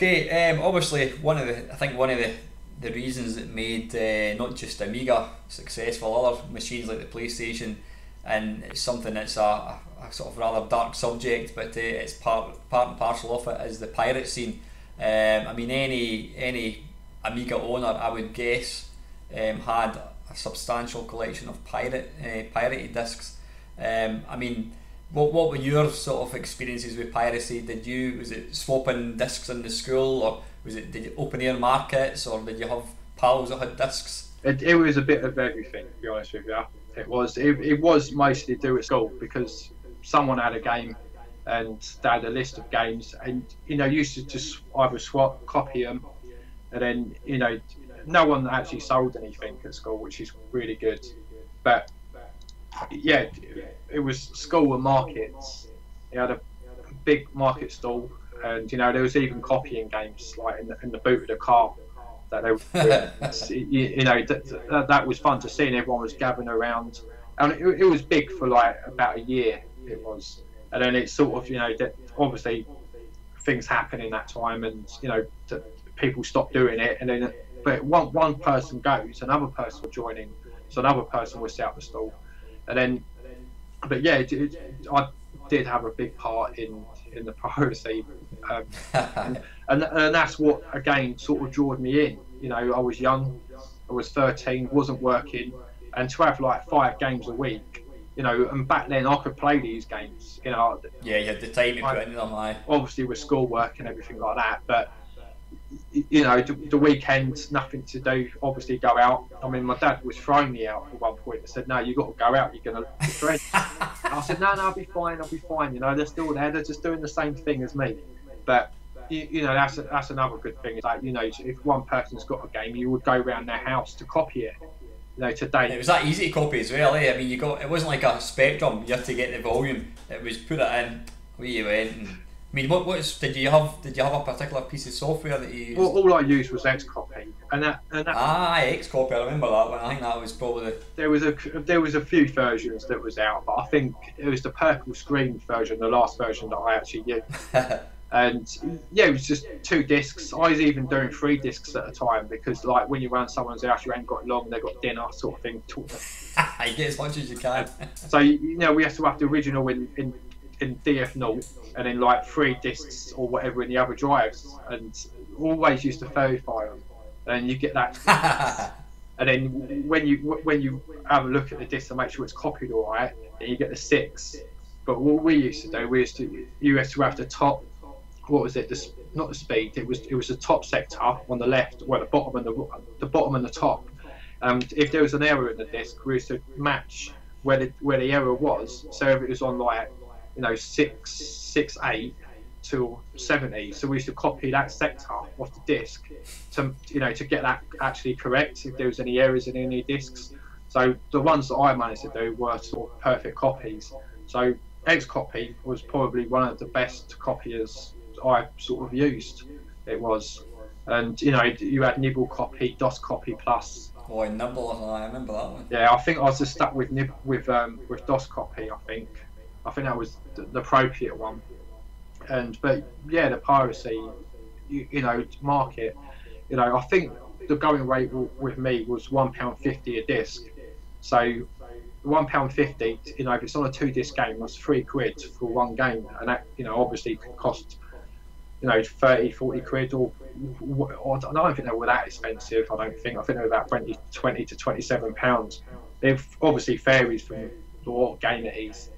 Okay, obviously I think one of the reasons that made not just Amiga successful, other machines like the PlayStation, and it's something that's a sort of rather dark subject, but it's part and parcel of it, is the pirate scene. I mean, any Amiga owner, I would guess, had a substantial collection of pirated discs. I mean, what were your sort of experiences with piracy? Was it swapping discs in the school, or did you open air markets, or did you have pals that had discs? It was a bit of everything, to be honest with you. It was mostly to do with school, because someone had a game and they had a list of games, and used to just either swap, copy them, and then no one actually sold anything at school, which is really good. But yeah, it was school and markets. You had a big market stall, and there was even copying games like in the boot of the car that they were that was fun to see, and everyone was gathering around, and it was big for like about a year. It was, and then it sort of obviously things happen in that time, and people stop doing it, and then but one person goes, another person will join in, so another person will set up the stall, and then but yeah, I did have a big part in the piracy, and that's what again sort of drew me in. I was young, I was 13, wasn't working, and to have like 5 games a week, and back then I could play these games. Yeah, you had the time to put in them. Obviously with schoolwork and everything like that, but the weekends, nothing to do, obviously go out. I mean, my dad was throwing me out at one point and said, "No, you've got to go out, you're going to be friends." I said, no, I'll be fine, they're still there, they're just doing the same thing as me. But that's another good thing. It's like, if one person's got a game, you would go around their house to copy it. Today it was that easy to copy as well, eh? I mean, it wasn't like a Spectrum, you had to get the volume. It was put it in where you went. And I mean, did you have a particular piece of software that you used? All I used was Xcopy, and that Xcopy, I remember that one. I think that was probably there was a few versions that was out, but I think it was the purple screen version, the last version that I actually used. And yeah, it was just 2 discs. I was even doing 3 discs at a time, because like when you run someone's house, you ain't got long, they've got dinner sort of thing. You get as much as you can. So we have to have the original in DF0, and then like 3 discs or whatever in the other drives, and always used to verify them, and you get that. And then when you have a look at the disc to make sure it's copied all right, then you get the 6. But what we used to do, you had to have the top. What was it? Not the speed. It was the top sector on the left, well, the bottom and the top. And if there was an error in the disc, we used to match where the error was. So if it was on like 668 to 70, so we used to copy that sector off the disc to get that actually correct if there was any errors in any discs. So the ones that I managed to do were sort of perfect copies. So Xcopy was probably one of the best copiers I sort of used. It was, and you had Nibble Copy, DOS Copy Plus. Oh, Nibble, I remember that one. Yeah, I think I was just stuck with DOS Copy. I think that was the appropriate one. But yeah, the piracy, market. I think the going rate with me was £1.50 a disc. So £1.50, if it's on a 2-disc game, that's £3 for one game, and that obviously could cost 30-40 quid, or I don't think they were that expensive. I think they were about 20 to £27. It obviously varies from what game it is,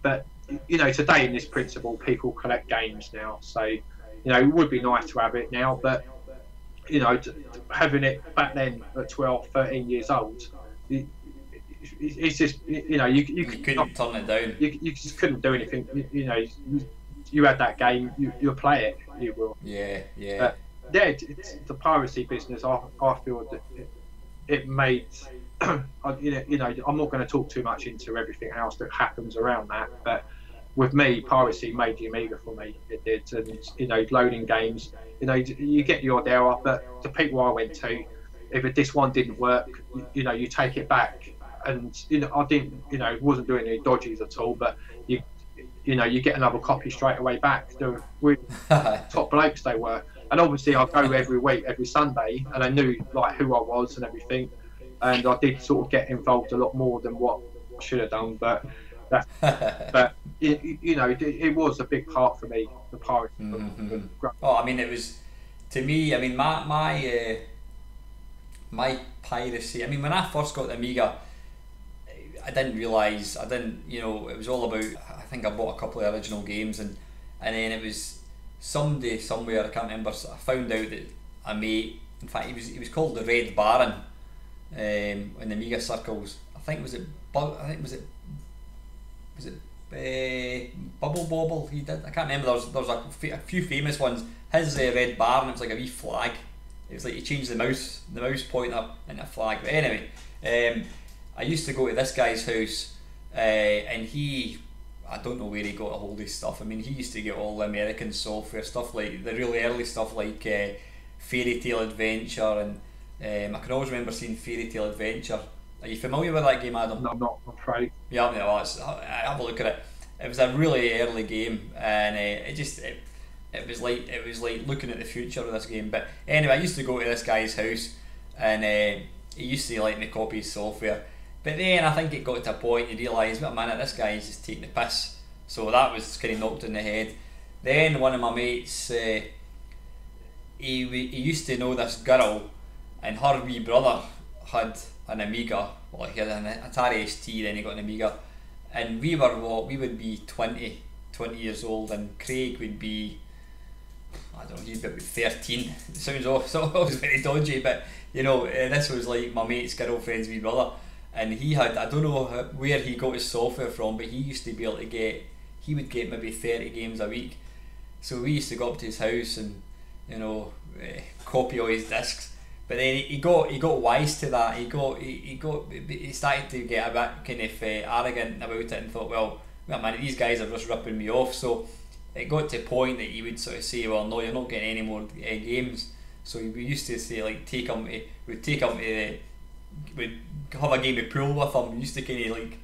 but today in this principle, people collect games now, so it would be nice to have it now, but having it back then at 12, 13 years old, it's just you couldn't turn it down. You just couldn't do anything. You had that game, you'll play it, you will. Yeah. But yeah, it's the piracy business. I feel that it made. I'm not going to talk too much into everything else that happens around that, but with me, piracy made the Amiga for me. It did, and loading games. You get the odd error, but the people I went to, if this one didn't work, you take it back, and I didn't, wasn't doing any dodges at all, but you get another copy straight away back. They were top blokes they were. and obviously I go every week, every Sunday, and I knew like who I was and everything, and I did sort of get involved a lot more than what I should have done, but but it was a big part for me, the piracy. Oh, I mean, it was, to me, I mean, my piracy, I mean, when I first got the Amiga, I didn't realise, it was all about, I think I bought a couple of original games, and then it was someday, somewhere, I can't remember, so I found out that a mate, in fact, he was called the Red Baron in the Amiga circles. I think was it Bubble Bobble he did, I can't remember, there was a few famous ones. His Red Baron, it was like a wee flag. It was like you changed the mouse pointer into a flag. But anyway, I used to go to this guy's house, and I don't know where he got a hold of his stuff. I mean, he used to get all the American software, stuff like the really early stuff like Fairy Tale Adventure, and I can always remember seeing Fairy Tale Adventure. Are you familiar with that game, Adam? No, I'm not, I'm afraid. Yeah, I mean, have a look at it. It was a really early game, and it was like looking at the future of this game. But anyway, I used to go to this guy's house, and he used to let me copy his software. But then I think it got to a point you realise, wait a minute, this guy's just taking the piss. So that was kind of knocked in the head. Then one of my mates, he used to know this girl, and her wee brother had an Amiga. Well, he had an Atari ST, then he got an Amiga. And we would be 20 years old, and Craig would be, I don't know, he'd be about 13. It sounds always very dodgy, but this was like my mate's girlfriend's wee brother, and he had, I don't know where he got his software from, but he used to be able to he would get maybe 30 games a week. So we used to go up to his house and copy all his discs. But then he got wise to that. He started to get a bit kind of arrogant about it, and thought, well, man, these guys are just ripping me off. So it got to a point that he would sort of say, well, no, you're not getting any more games. So we used to say, like, we'd have a game of pool with him. We used to kind of like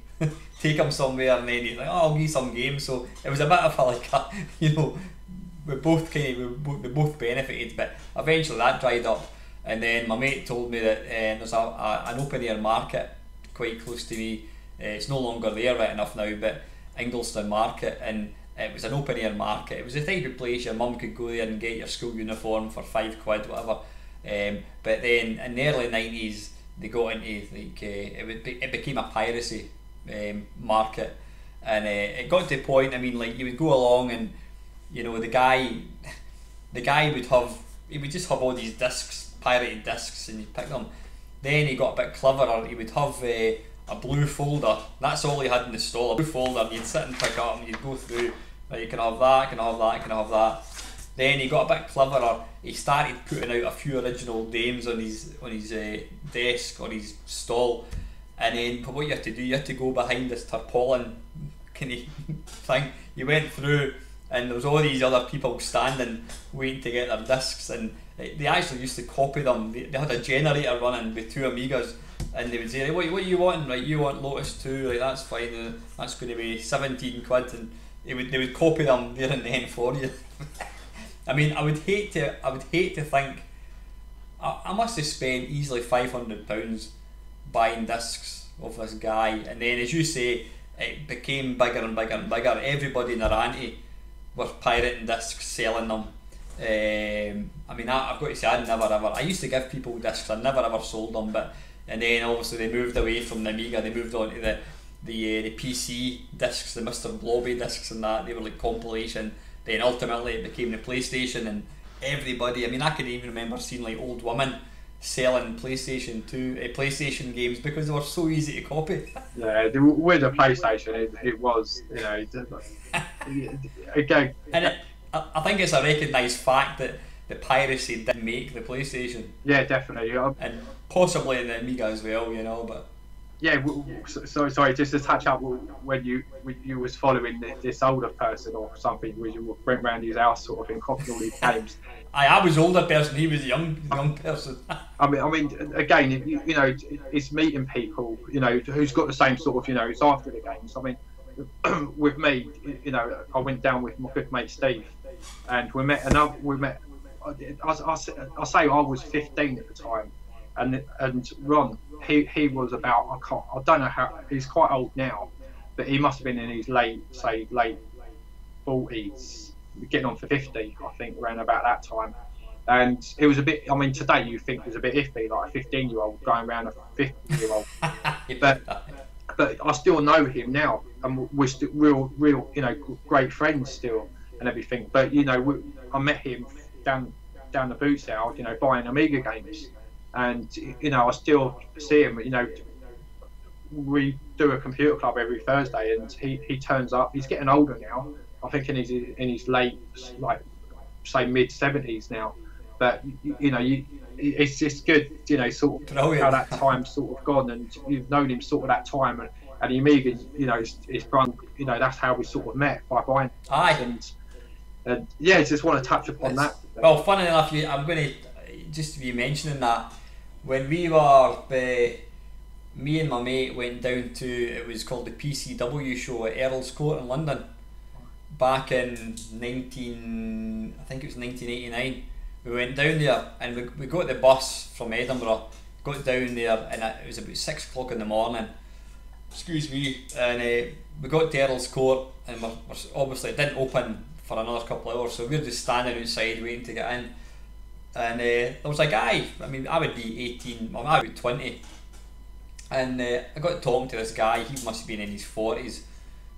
take him somewhere, and then he's like, oh, I'll give you some games. So it was a bit of a like we both benefited, but eventually that dried up. And then my mate told me that there's an open air market quite close to me. It's no longer there right enough now, but Ingolston Market, and it was an open air market. It was the type of place your mum could go there and get your school uniform for £5, whatever. But then in the early 90s they got into like it became a piracy market, and it got to a point. I mean, like, you would go along, and the guy would just have all these discs, pirated discs, and you pick them. Then he got a bit cleverer. He would have a blue folder. That's all he had in the stall, a blue folder, and you'd sit and pick up, and you'd go through, right, you can have that, you can have that, you can have that. Then he got a bit cleverer. He started putting out a few original games on his desk, on his stall, and then what you had to do, you had to go behind this tarpaulin kind of thing. You went through, and there was all these other people standing waiting to get their discs, and they actually used to copy them. They had a generator running with 2 Amigas, and they would say, what are you wanting? Right, you want Lotus 2, right, that's fine, that's going to be £17, and they would copy them there and then for you. I mean, I would hate to think I must have spent easily £500 buying discs of this guy, and then, as you say, it became bigger and bigger and bigger. Everybody in their auntie were pirating discs, selling them. I mean, I've got to say, I used to give people discs, I never ever sold them, and then obviously they moved away from the Amiga, they moved on to the PC discs, the Mr. Blobby discs, and that, they were like compilation. Then ultimately it became the PlayStation, and everybody, I mean, I can even remember seeing like old women selling PlayStation games because they were so easy to copy. Yeah, with the PlayStation, it was, again. And I think it's a recognised fact that the piracy did make the PlayStation. Yeah, definitely. And possibly in the Amiga as well, but. Yeah, sorry, just to touch up, when you was following this older person or something, where you went round his house sort of and copying all these games. I was older person, he was a young person. I mean, again, it's meeting people, who's got the same sort of, it's after the games. I mean, with me, I went down with my good mate Steve, and we met I say I was 15 at the time, and Ron, he was about, I don't know how, he's quite old now, but he must have been in his late 40s, getting on for 50, I think, around about that time. And it was a bit, I mean, today you think it was a bit iffy, like a 15-year-old going around a 50-year-old. but I still know him now, and we're still real, you know, great friends still and everything. But, you know, I met him down the boot sale, you know, buying Amiga games. And, you know, I still see him, you know, we do a computer club every Thursday, and he turns up. He's getting older now. I think in his late, like, say mid-70s now. But you know, it's just good, you know, sort of how that time's sort of gone, and you've known him sort of that time, and the Amiga, you know, it's run, you know, that's how we sort of met, by buying. Aye. And yeah, just want to touch upon that. Well, funny enough, I'm going to just be mentioning that when we were, me and my mate went down to, it was called the PCW show at Earlscourt in London, back in 1989. We went down there, and we got the bus from Edinburgh, got down there, and it was about 6 o'clock in the morning, excuse me, and we got to Earlscourt, and we're obviously it didn't open for another couple of hours, so we were just standing outside waiting to get in, and there was a guy, I mean, I would be 18, well, I would be 20, and I got talking to this guy. He must have been in his 40s,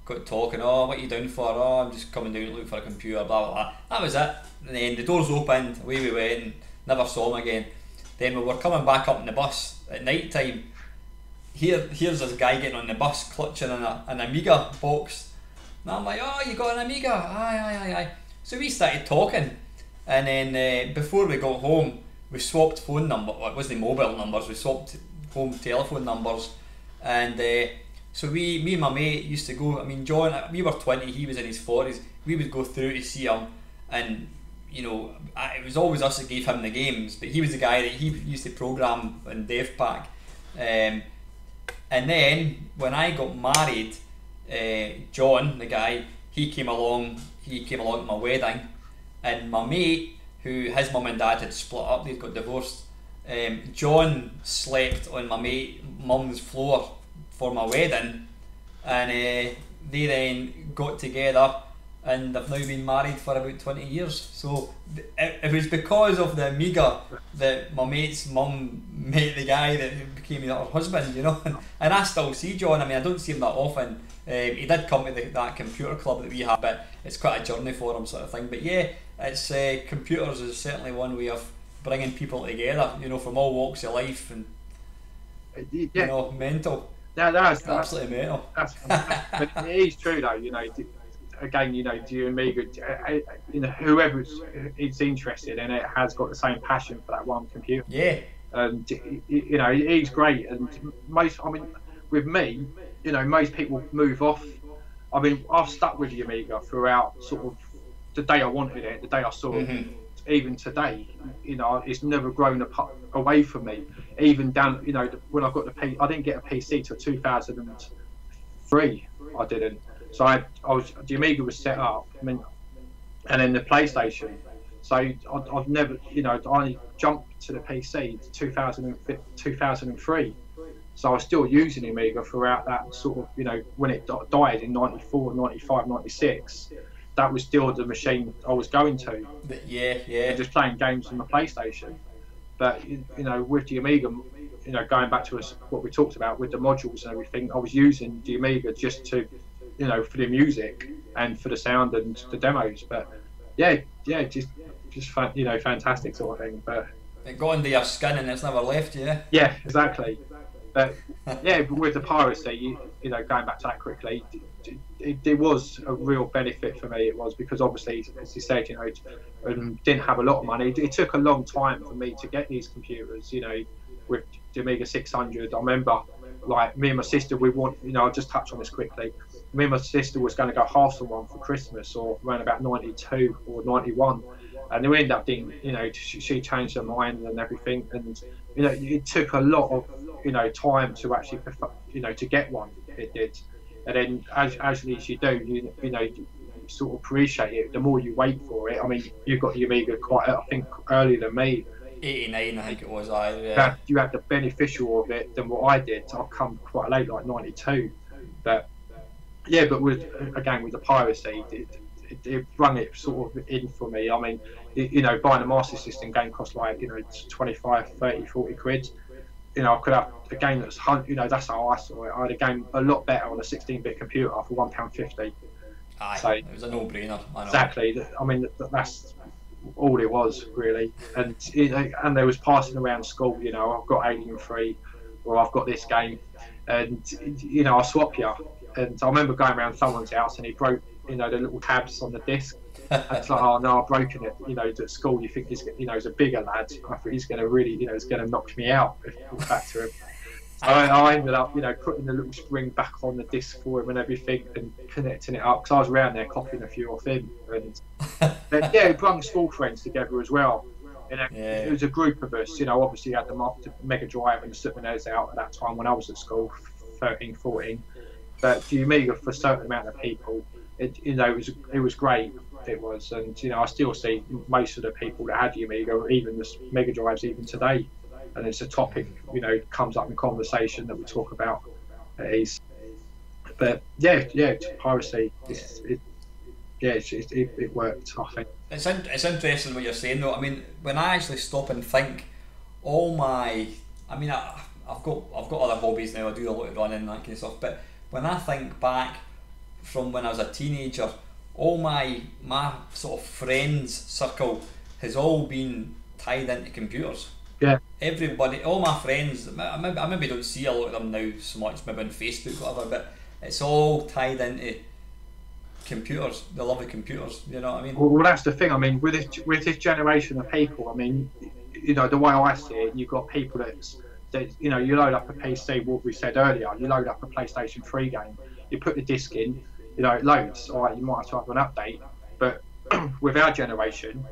got talking, oh, what are you doing for? Oh, I'm just coming down to look for a computer, blah blah blah. That was it. And then the doors opened, away we went, and never saw him again. Then we were coming back up in the bus at night time. Here's this guy getting on the bus clutching an Amiga box. And I'm like, oh, you got an Amiga? Aye. So we started talking, and then before we got home, we swapped phone number. Well, it wasn't mobile numbers, we swapped home telephone numbers. And so me and my mate used to go, I mean, John, we were 20, he was in his 40s, we would go through to see him, and you know, it was always us that gave him the games, but he was the guy that he used to program in DevPack. And then when I got married, John, the guy, he came along to my wedding, and my mate, who his mum and dad had split up, they'd got divorced. John slept on my mum's floor for my wedding, and they then got together, and they've now been married for about 20 years. So it was because of the Amiga that my mate's mum met the guy that became her husband, you know. And I still see John. I mean, I don't see him that often. He did come to that computer club that we have, but it's quite a journey for him, sort of thing. But yeah, it's computers is certainly one way of bringing people together, you know, from all walks of life, and you know, mental. Yeah, that's absolutely mental. That's but it is true though, you know. Again, you know, do Amiga, you know, whoever is interested in it has got the same passion for that one computer. Yeah. And you know, it's great. And most, I mean, with me, you know, most people move off. I mean, I've stuck with the Amiga throughout sort of the day I wanted it, the day I saw it. Even today, you know, it's never grown away from me. Even down, you know, when I got I didn't get a PC till 2003. I didn't. So the Amiga was set up, I mean, and then the PlayStation. So I've never, you know, I only jumped to the PC 2003. So I was still using the Amiga throughout that sort of, you know, when it died in 94, 95, 96. That was still the machine I was going to. Yeah. Just playing games on the PlayStation. But, you know, with the Amiga, you know, going back to what we talked about with the modules and everything, I was using the Amiga just to, you know, for the music and for the sound and the demos. But yeah, just you know, fantastic sort of thing. But it got under your skin and it's never left you. Yeah, exactly. But yeah, with the piracy, you know, going back to that quickly, it was a real benefit for me. It was because obviously, as you said, you know, didn't have a lot of money. It took a long time for me to get these computers. You know, with the Amiga 600, I remember, like, me and my sister, you know, I'll just touch on this quickly. Me and my sister was going to go halves on one for Christmas, or around about 92 or 91, and we ended up being, you know, she changed her mind and everything, and you know, it took a lot of, you know, time to actually, you know, to get one. It did. And then as you do, you know, sort of appreciate it, the more you wait for it. I mean, you got the Amiga quite, I think, earlier than me. 89, I think it was. I You had the beneficial of it than what I did. I've come quite late, like 92. But yeah, but with the piracy, it rung it sort of in for me. I mean, buying a Master System game cost like 25, 30, 40 quid. I could have a game that's that's how I saw it. I had a game a lot better on a 16-bit computer for £1.50. Aye, so it was a no-brainer. I know. Exactly. I mean, that's all it was really. And and there was passing around school. I've got Alien 3, or I've got this game, and I'll swap you. And I remember going around someone's house and he broke the little tabs on the disc. And it's like, oh no, I've broken it. At school you think he's a bigger lad. I think he's going to really he's going to knock me out if I go back to him. So I ended up putting the little spring back on the disc for him and everything, and connecting it up, because I was around there copying a few off him. And it brought school friends together as well. It was a group of us. Obviously you had the Mega Drive and the Super NES out at that time when I was at school, 13, 14. But the Amiga, for a certain amount of people, it was great. It was, and I still see most of the people that had the Amiga, even the Mega Drives, even today, and it's a topic comes up in conversation that we talk about at ease. But piracy, it worked. I think it's interesting what you're saying though. I mean, when I actually stop and think, I've got other hobbies now. I do a lot of running and that kind of stuff. But when I think back from when I was a teenager, all my sort of friends circle has all been tied into computers. Yeah. Everybody, all my friends, I maybe don't see a lot of them now so much, maybe on Facebook or whatever, but it's all tied into computers. They love the computers, you know what I mean? Well, that's the thing. I mean, with this generation of people, I mean, the way I see it, you've got people that you load up a PC, what we said earlier, you load up a PlayStation 3 game, you put the disc in, it loads. All right, you might have to have an update, but with our generation,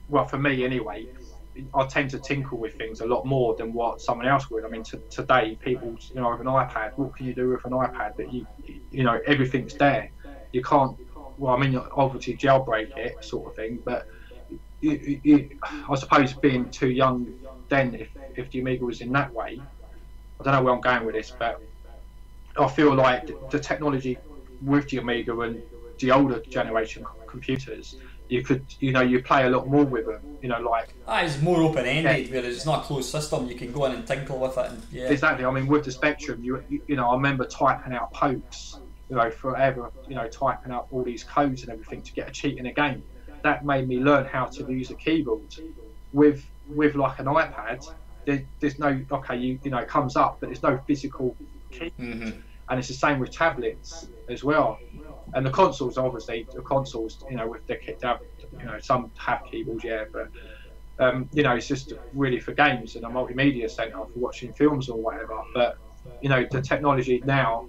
well, for me anyway, I tend to tinker with things a lot more than what someone else would. I mean, today people, with an iPad, what can you do with an iPad? That everything's there. You can't. Well, I mean, obviously jailbreak it, sort of thing. But I suppose being too young then, if the Amiga was in that way, I don't know where I'm going with this, but I feel like the technology with the Amiga and the older generation computers, you could, you play a lot more with them, it's more open-ended, whereas it's not a closed system. You can go in and tinkle with it. And, Exactly. I mean, with the Spectrum, I remember typing out pokes, forever, typing out all these codes and everything to get a cheat in a game. That made me learn how to use a keyboard. With like an iPad, there's no, it comes up, but there's no physical key. Mm-hmm. And it's the same with tablets as well. And the consoles, obviously, with the kit, some have keyboards, but it's just really for games and a multimedia centre for watching films or whatever. But the technology now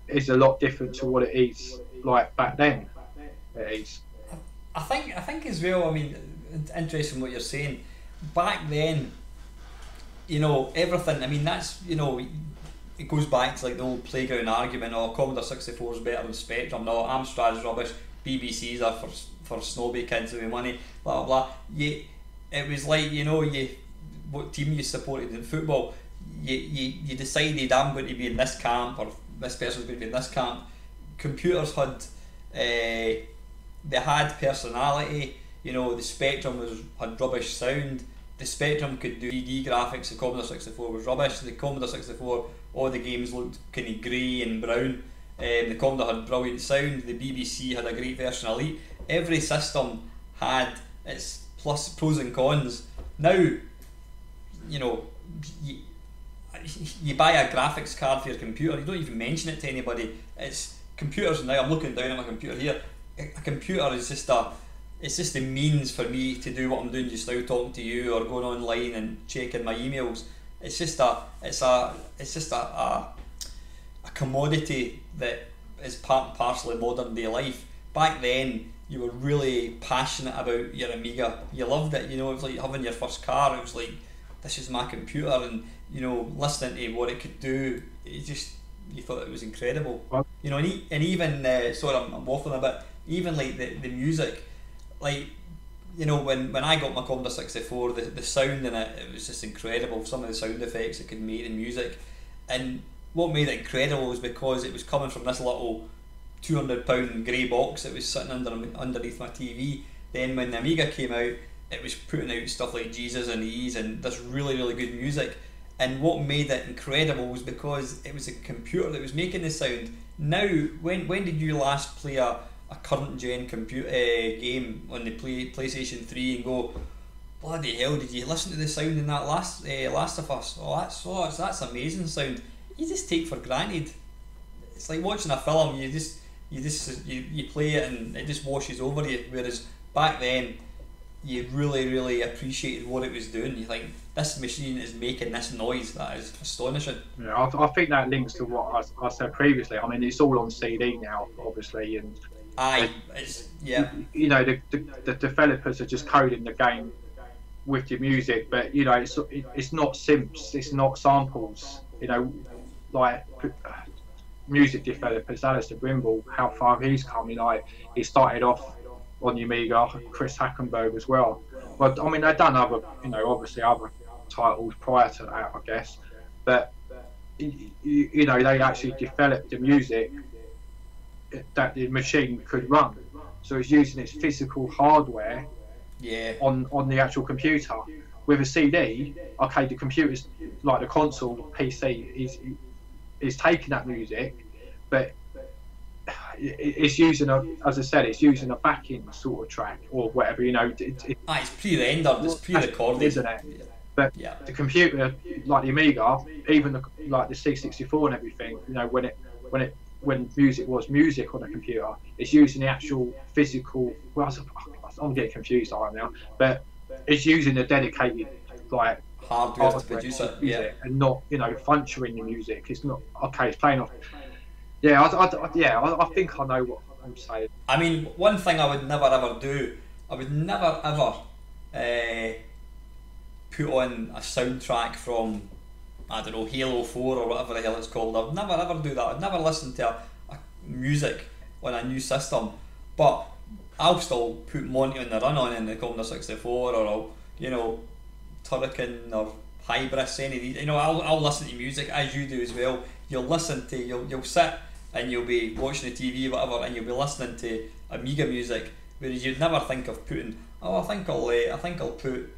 is a lot different to what it is like back then. It is. I think as well. I mean, interesting what you're saying. Back then, everything. I mean, that's it goes back to like the old playground argument, Commodore 64 is better than Spectrum, no, Amstrad's rubbish, BBC's are for snobby kids with money, blah blah blah. It was like, what team you supported in football, you decided I'm going to be in this camp, or this person's going to be in this camp. Computers had they had personality. The Spectrum had rubbish sound. The Spectrum could do 3D graphics, the Commodore 64 was rubbish. The Commodore 64, all the games looked kind of grey and brown. The Commodore had brilliant sound. The BBC had a great version of Elite. Every system had its pros and cons. Now, you buy a graphics card for your computer, you don't even mention it to anybody. It's computers now. I'm looking down at my computer here. A computer is just a means for me to do what I'm doing just now, talking to you or going online and checking my emails. It's just a commodity that is part and parcel of modern day life. Back then, you were really passionate about your Amiga. You loved it. It was like having your first car. It was like, this is my computer, and listening to what it could do. It just you thought it was incredible. Well, You know, and even sorry, I'm waffling a bit. Even like the music, like, you know, when I got my Commodore 64, the sound in it was just incredible. Some of the sound effects it could make, the music, and what made it incredible was because it was coming from this little £200 grey box that was sitting underneath my TV. Then when the Amiga came out, it was putting out stuff like Jesus and Ease and this really, really good music. And what made it incredible was because it was a computer that was making the sound. Now, when did you last play a current gen computer game on the PlayStation 3 and go, bloody hell, did you listen to the sound in that Last of Us? Oh, that's amazing sound. You just take for granted. It's like watching a film. You play it and it just washes over you. Whereas back then, you really, really appreciated what it was doing. You think, this machine is making this noise. That is astonishing. Yeah, I think that links to what I said previously. I mean, it's all on CD now, obviously, and you know, the developers are just coding the game with the music, but you know, it's not synths, it's not samples. You know, like music developers, Alistair Brimble, how far he's come. You know, he started off on the Amiga, Chris Hackenberg as well. But I mean, they've done other, you know, obviously other titles prior to that, I guess. But you know, they actually developed the music that the machine could run. So it's using its physical hardware on the actual computer. With a CD, okay, the computer's like the console PC is taking that music, but it's using as I said, it's using a backing sort of track or whatever, you know. It's pre-rendered, it's pre-recorded, isn't it? But the computer, like the Amiga, even like the C64 and everything, you know, when music was music on a computer, it's using the actual physical. Well, I'm getting confused right now, but it's using a dedicated like hardware to produce it, and not, you know, functioning the music. It's not okay. It's playing off. Yeah, I think I know what I'm saying. I mean, one thing I would never ever do, I would never ever put on a soundtrack from, I don't know, Halo 4 or whatever the hell it's called. I'd never ever do that. I'd never listen to a music on a new system. But I'll still put Monty on the Run on in the Commodore 64, or I'll, you know, Turrican or Hybris, any of these. You know, I'll listen to music as you do as well. You'll sit and you'll be watching the TV, whatever, and you'll be listening to Amiga music, whereas you'd never think of putting, I think I'll put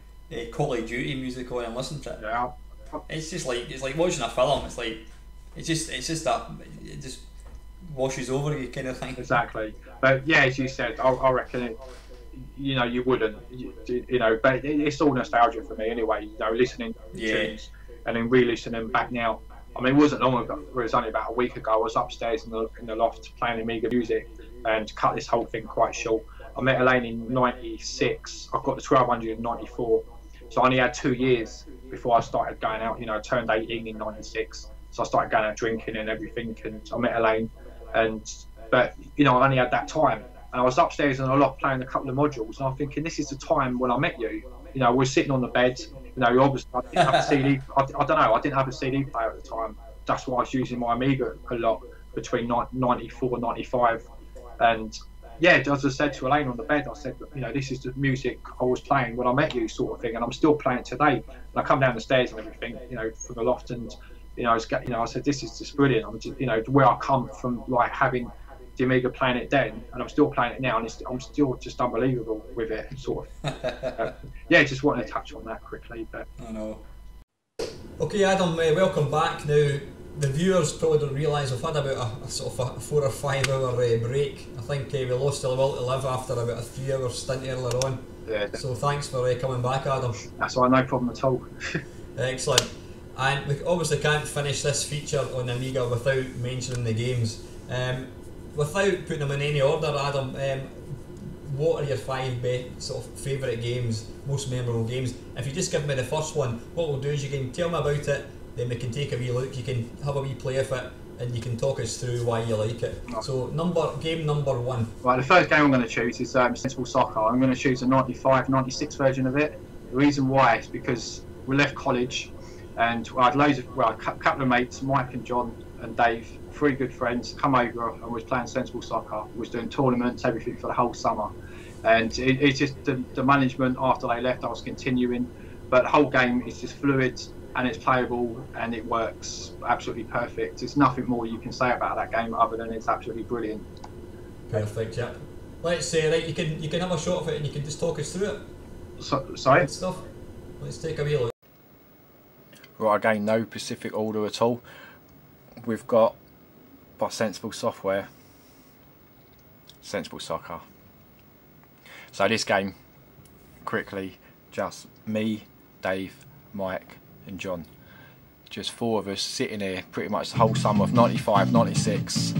Call of Duty music on and listen to it. Yeah. It's like watching a film. It just washes over you, kind of thing. Exactly. But yeah, as you said, I reckon it, you know, you wouldn't, you know, but it's all nostalgia for me anyway. You know, listening to tunes and then re-listening back now. I mean, it wasn't long ago. It was only about a week ago. I was upstairs in the loft playing Amiga music, and to cut this whole thing quite short, I met Elaine in '96. I've got the 1200 in '94, so I only had 2 years before I started going out. You know, I turned 18 in '96, so I started going out drinking and everything. And I met Elaine, but you know, I only had that time, and I was upstairs in the loft playing a couple of modules, and I'm thinking, this is the time when I met you. You know, we're sitting on the bed. You know, obviously I didn't have a CD. I don't know. I didn't have a CD player at the time. That's why I was using my Amiga a lot between '94 and '95. And yeah, as I said to Elaine on the bed, I said, you know, this is the music I was playing when I met you, sort of thing, and I'm still playing it today. And I come down the stairs and everything, you know, from the loft, and you know, I said, this is just brilliant. I'm just, you know, where I come from, like having the Amiga playing it then, and I'm still playing it now, and I'm still just unbelievable with it, sort of. Yeah, just wanted to touch on that quickly. But I know. Okay, Adam, welcome back. Now, the viewers probably don't realise we've had about a sort of a 4 or 5 hour break. I think we lost the will to live after about a 3 hour stint earlier on. Yeah. So thanks for coming back, Adam. That's all right, no problem at all. Excellent. And we obviously can't finish this feature on Amiga without mentioning the games. Without putting them in any order, Adam, what are your 5 sort of favourite games, most memorable games? If you just give me the first one, what we'll do is you can tell me about it, then we can take a wee look, you can have a wee play of it, and you can talk us through why you like it. So, game number 1. Right, the first game I'm going to choose is Sensible Soccer. I'm going to choose a '95, '96 version of it. The reason why is because we left college, And I had loads of, well, a couple of mates, Mike and John and Dave, 3 good friends, come over and was playing sensible soccer, was doing tournaments, everything for the whole summer. And it's just the management, after they left, I was continuing. But the whole game is just fluid and it's playable and it works absolutely perfect. There's nothing more you can say about that game other than it's absolutely brilliant. Perfect, yeah. Let's say, right, you can have a shot of it and you can just talk us through it. Sorry? Good stuff. Let's take a wee look. Right, again, no specific order at all. We've got, by Sensible Software, Sensible Soccer. So this game, quickly, just me, Dave, Mike and John. Just 4 of us sitting here pretty much the whole summer of 95, 96,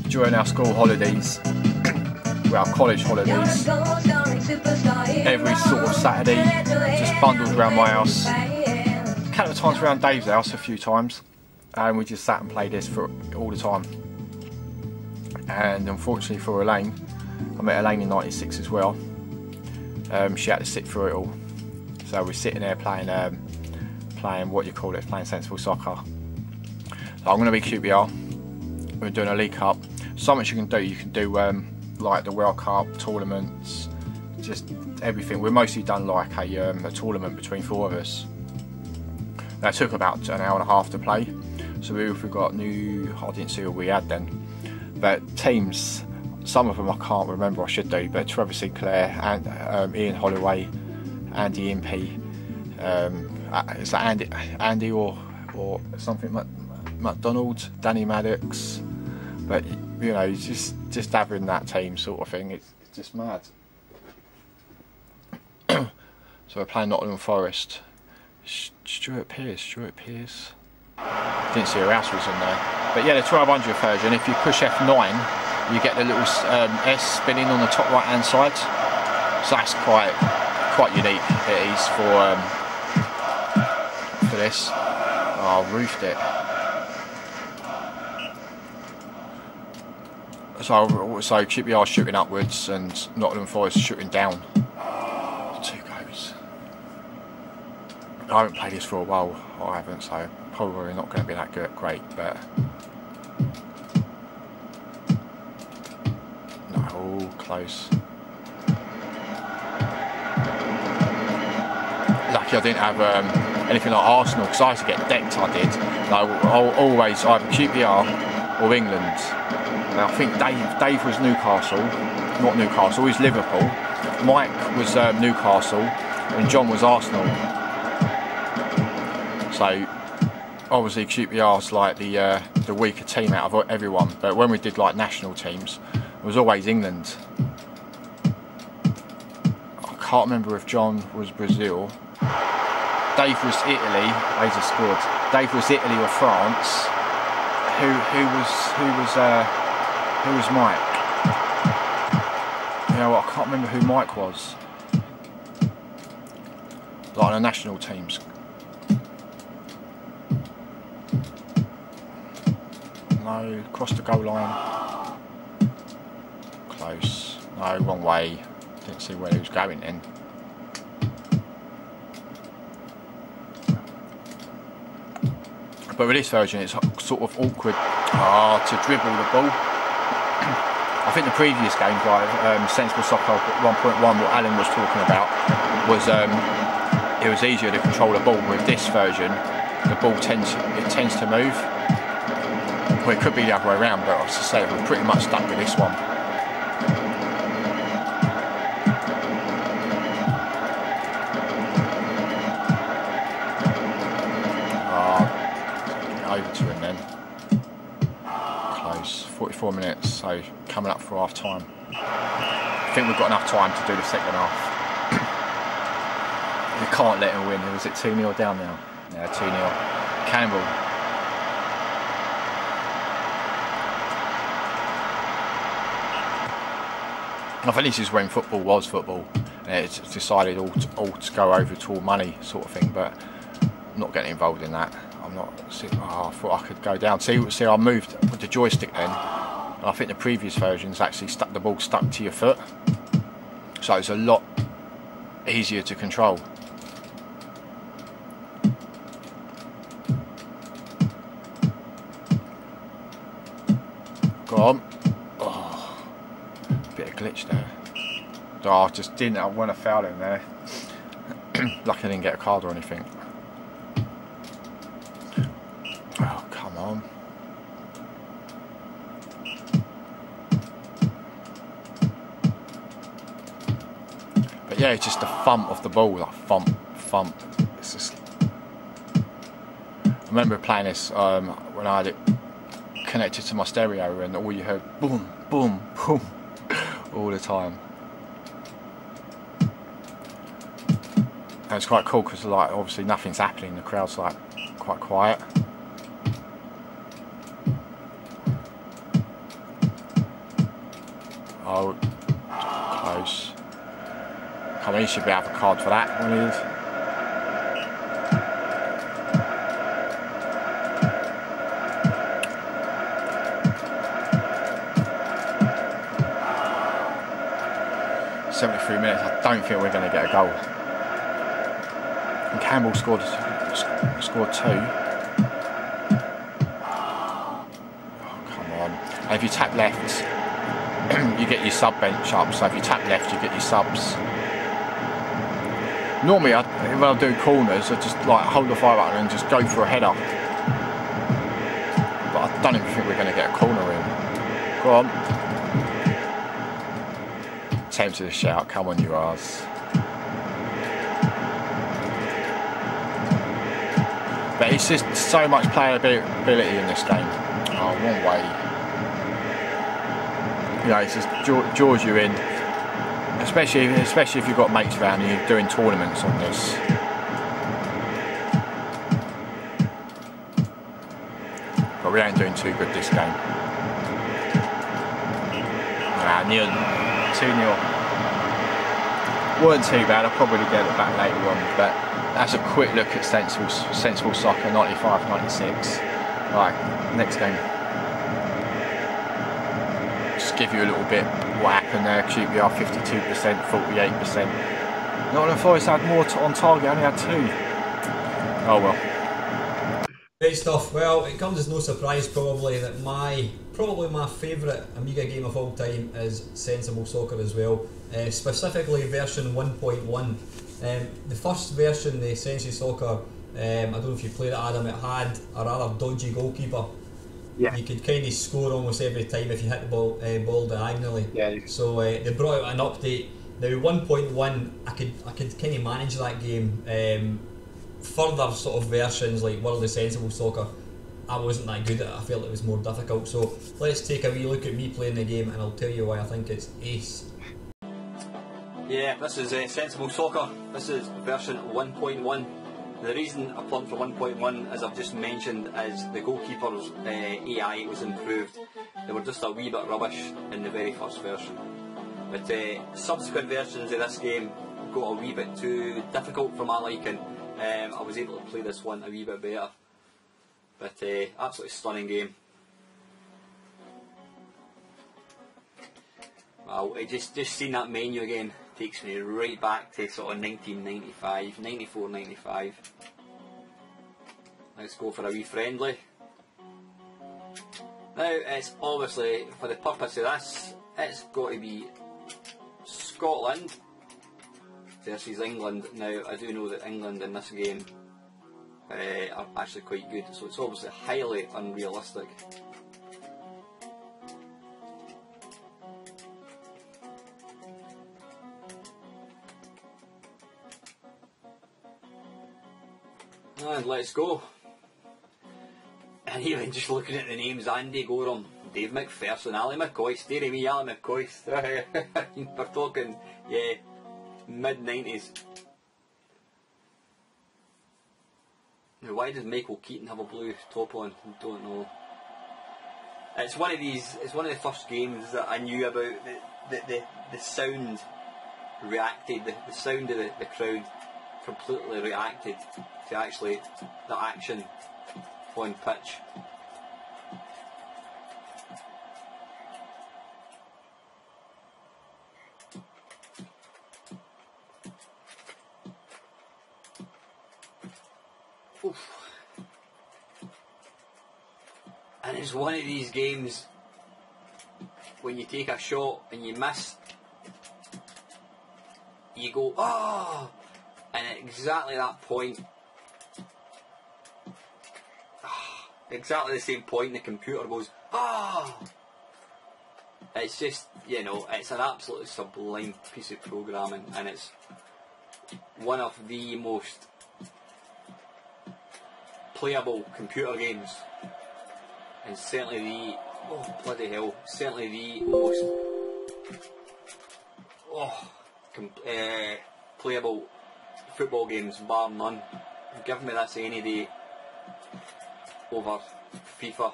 during our school holidays, our college holidays, every sort of Saturday, just bundled around my house. A couple of times around Dave's house, a few times, and we just sat and played this for all the time. And unfortunately for Elaine, I met Elaine in 96 as well. She had to sit through it all. So we're sitting there playing, what you call it, playing sensible soccer. So I'm going to be QPR. We're doing a League Cup. So much you can do. You can do like the World Cup tournaments, just everything. We're mostly done like a tournament between 4 of us. That took about an hour and a half to play. So we've got I didn't see what we had then. But teams, some of them I can't remember, I should do, but Trevor Sinclair, and Ian Holloway, Andy Impey, it's like Andy or something, McDonald, Danny Maddox. But you know, just having that team sort of thing, it's just mad. So we're playing Nottingham Forest. Stuart Pearce. Didn't see who else was in there. But yeah, the 1200 version, if you push F9, you get the little S spinning on the top right hand side. So that's quite unique. It is for this. Oh, I roofed it. So QPR shooting upwards and Nottingham Forest shooting down. 2 goals. I haven't played this for a while, I haven't, so probably not going to be that great, but no, close. Lucky I didn't have anything like Arsenal, because I used to get decked, I did. I'll always either QPR or England. Now, I think Dave was Newcastle, not Newcastle, he's Liverpool. Mike was Newcastle and John was Arsenal. So obviously QPR's like the weaker team out of everyone, but when we did like national teams, it was always England. I can't remember if John was Brazil. Dave was Italy. He's a squad. Dave was Italy or France. Who was Mike? You know what, I can't remember who Mike was. Like on the national teams. No, crossed the goal line. Close. No, wrong way. Didn't see where he was going then. But with this version, it's sort of awkward to dribble the ball. I think the previous games, like Sensible Soccer 1.1, what Alan was talking about, was it was easier to control the ball. With this version, the ball tends to move. Well, it could be the other way around, but as I say, we're pretty much stuck with this one. Over to him then. Close. 44 minutes, so coming up for half time. I think we've got enough time to do the second half. You can't let him win. Was it 2-0 down now? Yeah, 2-0. Campbell. I think this is when football was football. And it's decided all to go over to all money sort of thing, but I'm not getting involved in that. I'm not. I thought I could go down. See, I moved with the joystick then. And I think the previous versions actually the ball stuck to your foot, so it's a lot easier to control. Go on. Oh, bit of glitch there. Oh, I just didn't. I want to foul him there. Lucky I didn't get a card or anything. Oh, come on. But yeah, it's just the thump of the ball, like thump, thump. It's just. I remember playing this when I had it connected to my stereo, and all you heard boom, boom, boom all the time. And it's quite cool because, like, obviously nothing's happening. The crowd's like quite quiet. Oh, close. Come on, he should be out of a card for that when he is. "73 minutes, I don't think we're going to get a goal." And Campbell scored 2. Oh, come on. And if you tap left, you get your sub bench up. So if you tap left, you get your subs. Normally, when I do corners, I just like hold the fire button and just go for a header. But I don't even think we're going to get a corner in. Go on. Tempted to shout, "Come on, you arse." But it's just so much playability in this game. Oh, one way. You know, it's just draws you in. Especially if you've got mates around and you're doing tournaments on this. But we ain't doing too good this game. Nah, 2-0. Weren't too bad. I'll probably get it back later on, but that's a quick look at sensible soccer 95-96. Right, next game. Just give you a little bit what happened there. QPR 52%, 48%. Nottingham Forest had more on target, only had 2. Oh well. Great stuff. Well, it comes as no surprise probably that probably my favourite Amiga game of all time is Sensible Soccer as well. Specifically version 1.1. The first version, the Sensible Soccer, I don't know if you played it, Adam, it had a rather dodgy goalkeeper. Yeah. You could kind of score almost every time if you hit the ball diagonally. Yeah. So they brought out an update. Now 1.1, I could kind of manage that game. Further sort of versions like World of Sensible Soccer, I wasn't that good at it. I felt it was more difficult. So let's take a wee look at me playing the game and I'll tell you why I think it's ace. Yeah, this is Sensible Soccer. This is version 1.1. The reason I plumped for 1.1, as I've just mentioned, is the goalkeeper's AI was improved. They were just a wee bit rubbish in the very first version. But subsequent versions of this game got a wee bit too difficult for my liking. I was able to play this one a wee bit better. But absolutely stunning game. Wow, just seeing that menu again takes me right back to sort of 1995, 94, 95. Let's go for a wee friendly. Now it's obviously, for the purpose of this, it's got to be Scotland versus England. Now I do know that England in this game are actually quite good, so it's obviously highly unrealistic. And let's go. And even just looking at the names, Andy Gorham, Dave McPherson, Ali McCoist, dearie me, Ali McCoist. We're talking, yeah, mid-90s. Now, why does Michael Keaton have a blue top on? I don't know. It's one of the first games that I knew about. The sound reacted, the sound of the crowd completely reacted to actually the action on pitch. Oof. And it's one of these games when you take a shot and you miss, you go, oh, and at exactly that point, exactly the same point, the computer goes, ah. It's just, you know, it's an absolutely sublime piece of programming, and it's one of the most playable computer games, and certainly the, oh bloody hell, certainly the most playable football games bar none. Give me this any day over FIFA.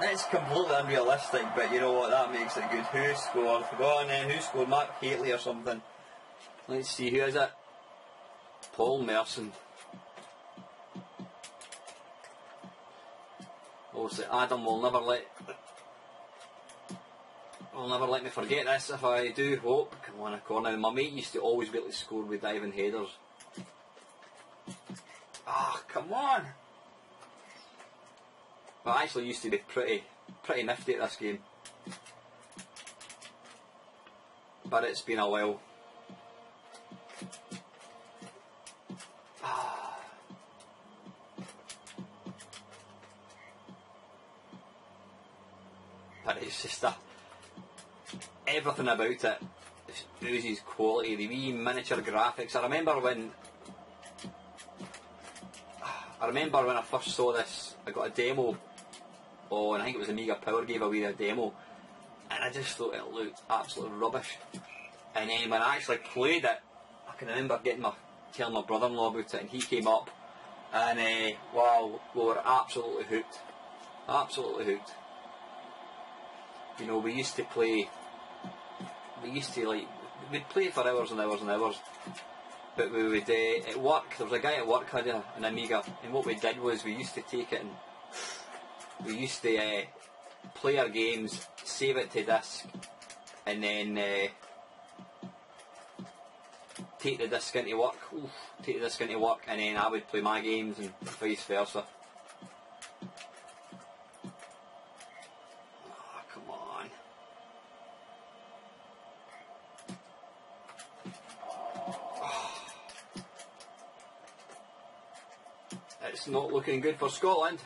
It's completely unrealistic, but you know what, that makes it good. Who scored? Go on then, who scored? Mark Haley or something. Let's see, who is it? Paul Merson. Obviously Adam will never let me forget this if I do. Oh, come on, a corner. My mate used to always be able to score with diving headers. Ah, come on! But I actually used to be pretty nifty at this game. But it's been a while. But it's just everything about it oozes quality. The wee miniature graphics. I remember when I first saw this, I got a demo on, I think it was Amiga Power gave away a demo, and I just thought it looked absolutely rubbish. And then when I actually played it, I can remember telling my brother-in-law about it, and he came up, and wow, we were absolutely hooked. Absolutely hooked. You know, we'd play for hours and hours and hours. But we would, at work, there was a guy at work had an Amiga, and what we did was we used to take it and we used to play our games, save it to disk, and then take the disc into work. And then I would play my games and vice versa. Oh, come on. It's not looking good for Scotland.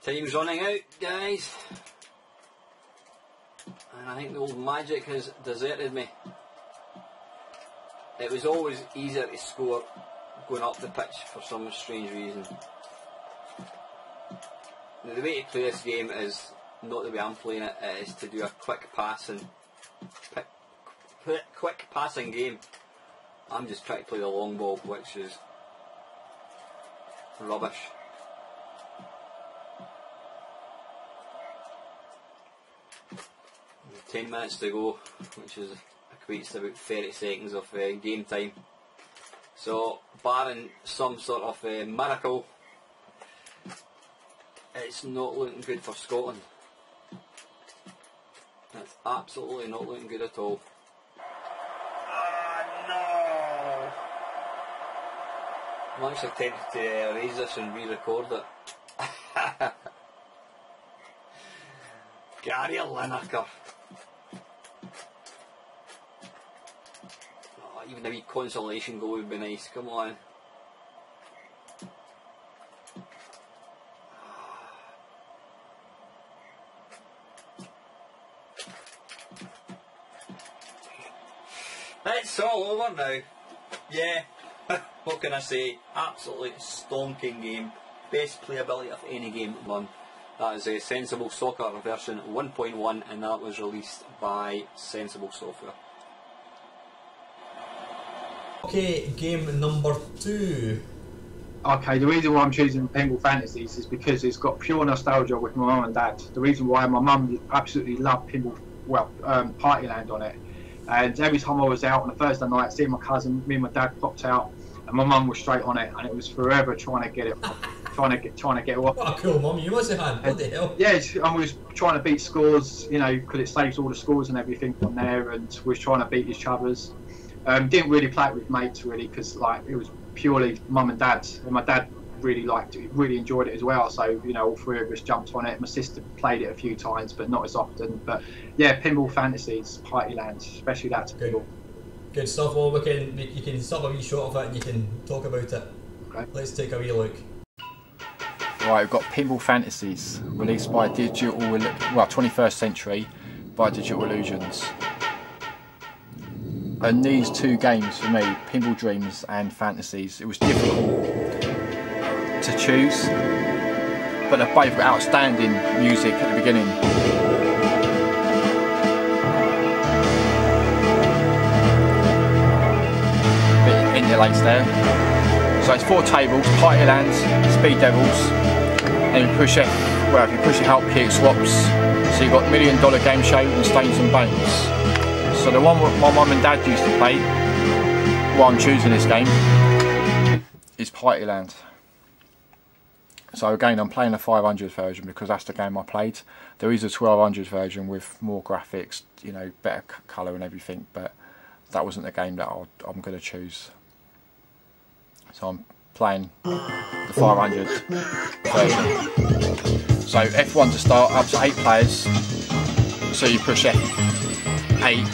Time's running out, guys. And I think the old magic has deserted me. It was always easier to score going up the pitch for some strange reason. Now, the way to play this game is not the way I'm playing it. It is to do a quick passing game. I'm just trying to play the long ball, which is rubbish. 10 minutes to go, which equates to about 30 seconds of game time. So, barring some sort of miracle, it's not looking good for Scotland. It's absolutely not looking good at all. No! I'm actually tempted to erase this and re-record it. Gary Lineker. Oh, even a wee consolation goal would be nice, come on. It's all over now. Yeah, what can I say? Absolutely stonking game. Best playability of any game run. That is a Sensible Soccer version 1.1, and that was released by Sensible Software. Okay, game number 2. Okay, the reason why I'm choosing Pinball Fantasies is because it's got pure nostalgia with my mum and dad. The reason why my mum absolutely loved Pinball, Partyland on it. And every time I was out on a Thursday night, seeing my cousin, me and my dad popped out and my mum was straight on it, and it was forever trying to get it off, trying to get it off. What a cool mum you must have had. What the hell? Yeah, and we was trying to beat scores, you know, because it saves all the scores and everything on there, and we was trying to beat each other's. Didn't really play it with mates really, because like it was purely mum and dad, and my dad really liked it, really enjoyed it as well. So you know, all three of us jumped on it. My sister played it a few times, but not as often. But yeah, Pinball Fantasies, Partyland, especially that. Good stuff. Well, you can stop a wee shot of it and you can talk about it. Okay. Let's take a wee look. Right, we've got Pinball Fantasies, released by 21st Century by Digital Illusions. And these two games for me, Pinball Dreams and Fantasies, it was difficult to choose, but they've both got outstanding music at the beginning. Bit interlace there. So it's 4 tables, Partyland, Speed Devils, and you push F, well if you push it out, it swaps. So you've got $1 Million Game Show and Stains and Bones. So the one my mum and dad used to play, while I'm choosing this game, is Partyland. So again, I'm playing the 500 version because that's the game I played. There is a 1200 version with more graphics, you know, better colour and everything, but that wasn't the game that I'm going to choose. So I'm playing the 500 version. So F1 to start, up to 8 players. So you push F8,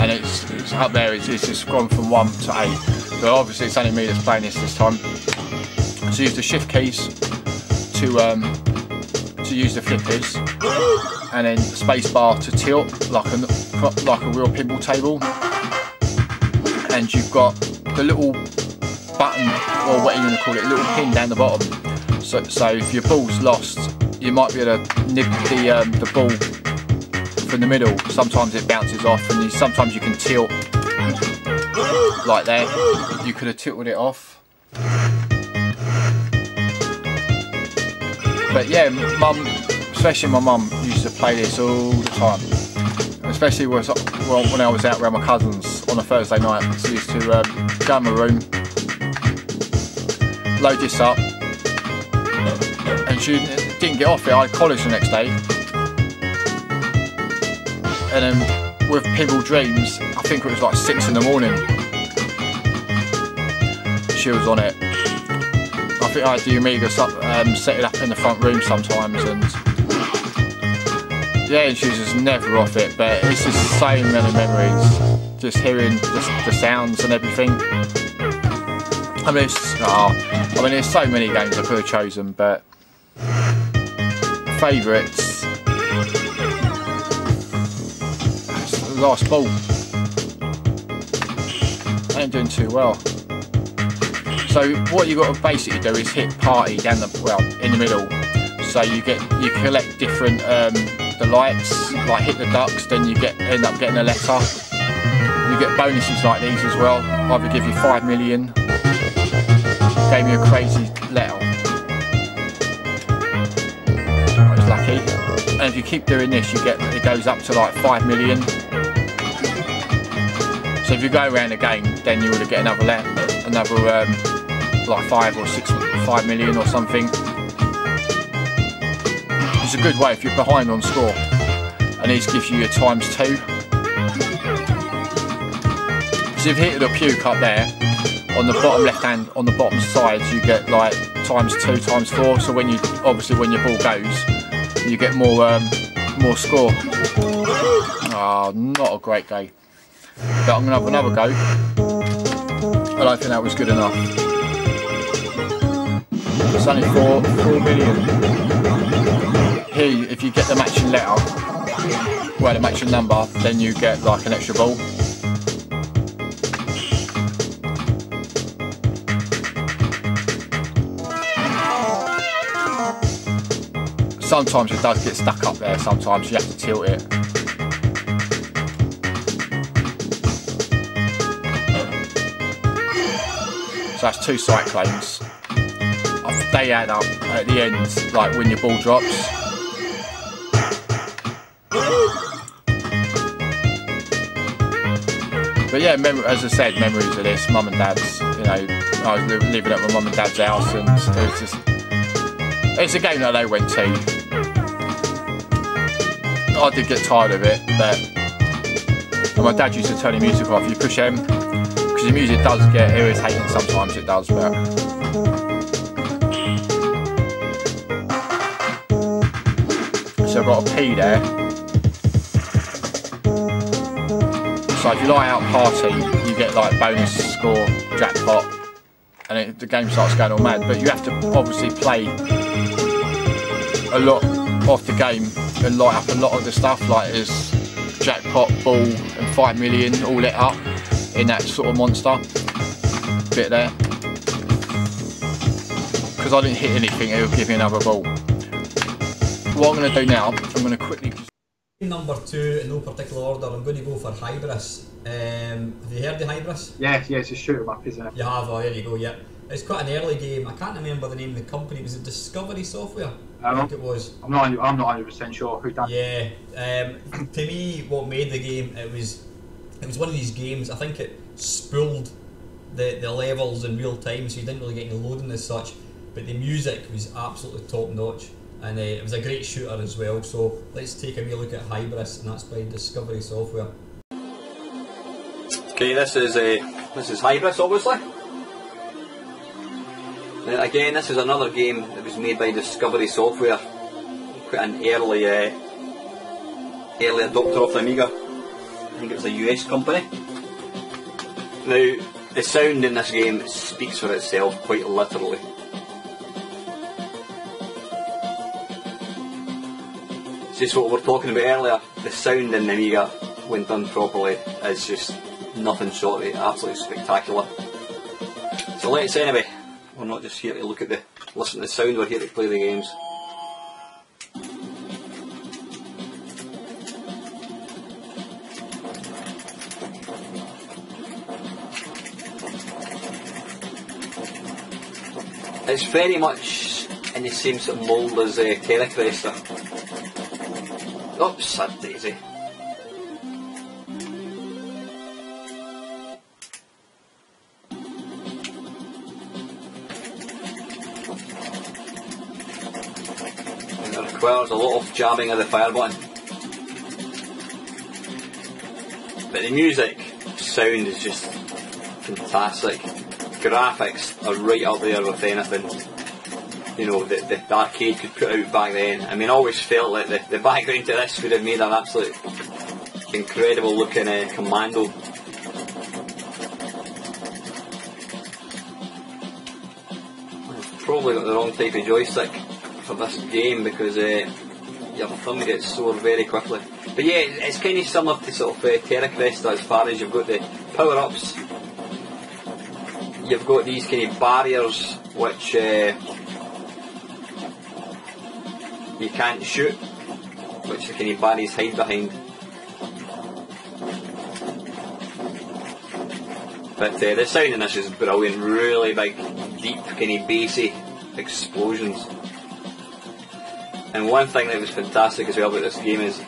and it's up there. It's just gone from 1 to 8. So obviously it's only me that's playing this time. So use the shift keys to use the flippers, and then the space bar to tilt like a real pinball table. And you've got the little button, or what are you going to call it, a little pin down the bottom. So if your ball's lost, you might be able to nib the ball from the middle. Sometimes it bounces off, and sometimes you can tilt like that. You could have tilted it off. But yeah, mum, especially my mum, used to play this all the time. Especially when I was out around my cousins on a Thursday night. She used to go in my room, load this up, and she didn't get off it. I had college the next day, and then with Pinball Dreams, I think it was like 6 in the morning, she was on it. I think I had the Amiga set it up in the front room sometimes, and yeah, she was just never off it. But it's just so many memories, just hearing the sounds and everything. I mean, there's so many games I could have chosen, but favourites, the last ball. I ain't doing too well. So what you got to basically do is hit party down in the middle. So you collect different the lights, like hit the ducks, then you end up getting a letter. You get bonuses like these as well. Either give you 5 million, gave me a crazy letter. I was lucky. And if you keep doing this, it goes up to like 5 million. So if you go around the game, then you would get another letter, like 5 million or something. It's a good way if you're behind on score, and these gives you your ×2. So if you hit the puke up there on the bottom left hand, on the bottom sides, you get like ×2, ×4. So when your ball goes, you get more score. Oh, not a great day, but I'm gonna have another go. I don't think that was good enough. It's only 4 million. Here, if you get the matching letter, well, the matching number, then you get like an extra ball. Sometimes it does get stuck up there, sometimes you have to tilt it. So that's 2 cyclones. They add up at the end, like when your ball drops. But yeah, as I said, memories of this, mum and dad's, you know, I was living at my mum and dad's house, and it was just, it's a game that they went to. I did get tired of it, but my dad used to turn the music off. You push M, because the music does get irritating sometimes, it does, but so I've got a P there. So if you light out party, you get like bonus score, jackpot, and the game starts going all mad. But you have to obviously play a lot of the game and light up a lot of the stuff, like there's jackpot, ball and 5 million all lit up in that sort of monster bit there. Because I didn't hit anything, it would give me another ball. What I'm going to do now, I'm going to quickly just... Number 2, in no particular order, I'm going to go for Hybris. Have you heard of Hybris? Yeah, it's a shoot 'em up, isn't it? You have, oh, there you go, yeah. It's quite an early game. I can't remember the name of the company. Was it Discovery Software? I think it was. I'm not 100% sure who done it. Yeah. To me, what made the game, it was one of these games. I think it spooled the levels in real time, so you didn't really get any loading as such. But the music was absolutely top notch, and it was a great shooter as well. So let's take a wee look at Hybris, and that's by Discovery Software. Okay, this is Hybris, obviously. Now, again, this is another game that was made by Discovery Software, quite an early adopter of the Amiga. I think it was a US company. Now, the sound in this game speaks for itself, quite literally. It's just what we were talking about earlier. The sound in the Amiga, when done properly, is just nothing short of absolutely spectacular. So let's anyway. We're not just here to listen to the sound, we're here to play the games. It's very much in the same sort of mould as Terracresta. Oops, sad daisy. Requires a lot of jamming of the fire button, but the music, sound is just fantastic. Graphics are right up there with anything, you know, the arcade could put out back then. I mean, I always felt like the background to this would have made an absolute incredible looking Commando. I've probably got the wrong type of joystick for this game, because your thumb gets sore very quickly. But yeah, it's kind of similar to sort of Terracresta as far as you've got the power-ups. You've got these kind of barriers which you can't shoot, which the kind of barriers hide behind. But the sound in this is brilliant, really big, deep, kind of bassy explosions. And one thing that was fantastic as well about this game is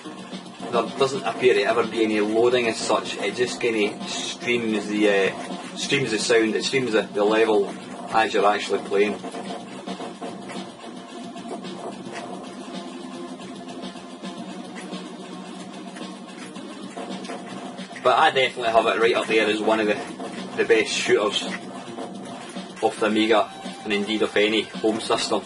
there doesn't appear to ever be any loading as such. It just kind of streams the sound, it streams the level as you're actually playing. But I definitely have it right up there as one of the best shooters of the Amiga, and indeed of any home system.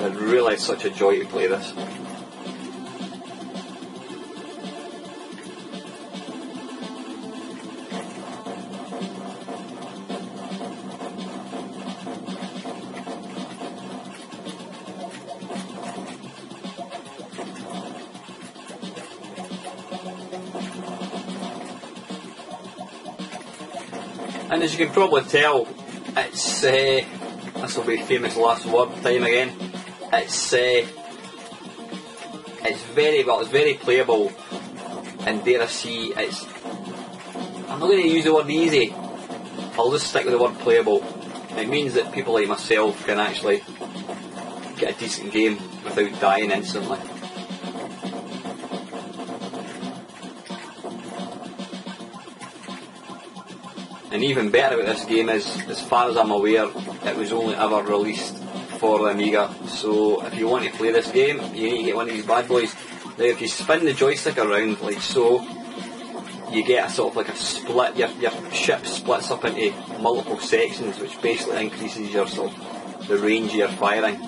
It's really such a joy to play this. And as you can probably tell, it's this will be famous last word time again. It's very well. It's very playable, and dare I say, I'm not going to use the word easy, I'll just stick with the word playable. It means that people like myself can actually get a decent game without dying instantly. And even better about this game is, as far as I'm aware, it was only ever released for the Amiga. So if you want to play this game, you need to get one of these bad boys. Now if you spin the joystick around like so, you get a sort of like a split, your ship splits up into multiple sections, which basically increases your sort of the range of your firing.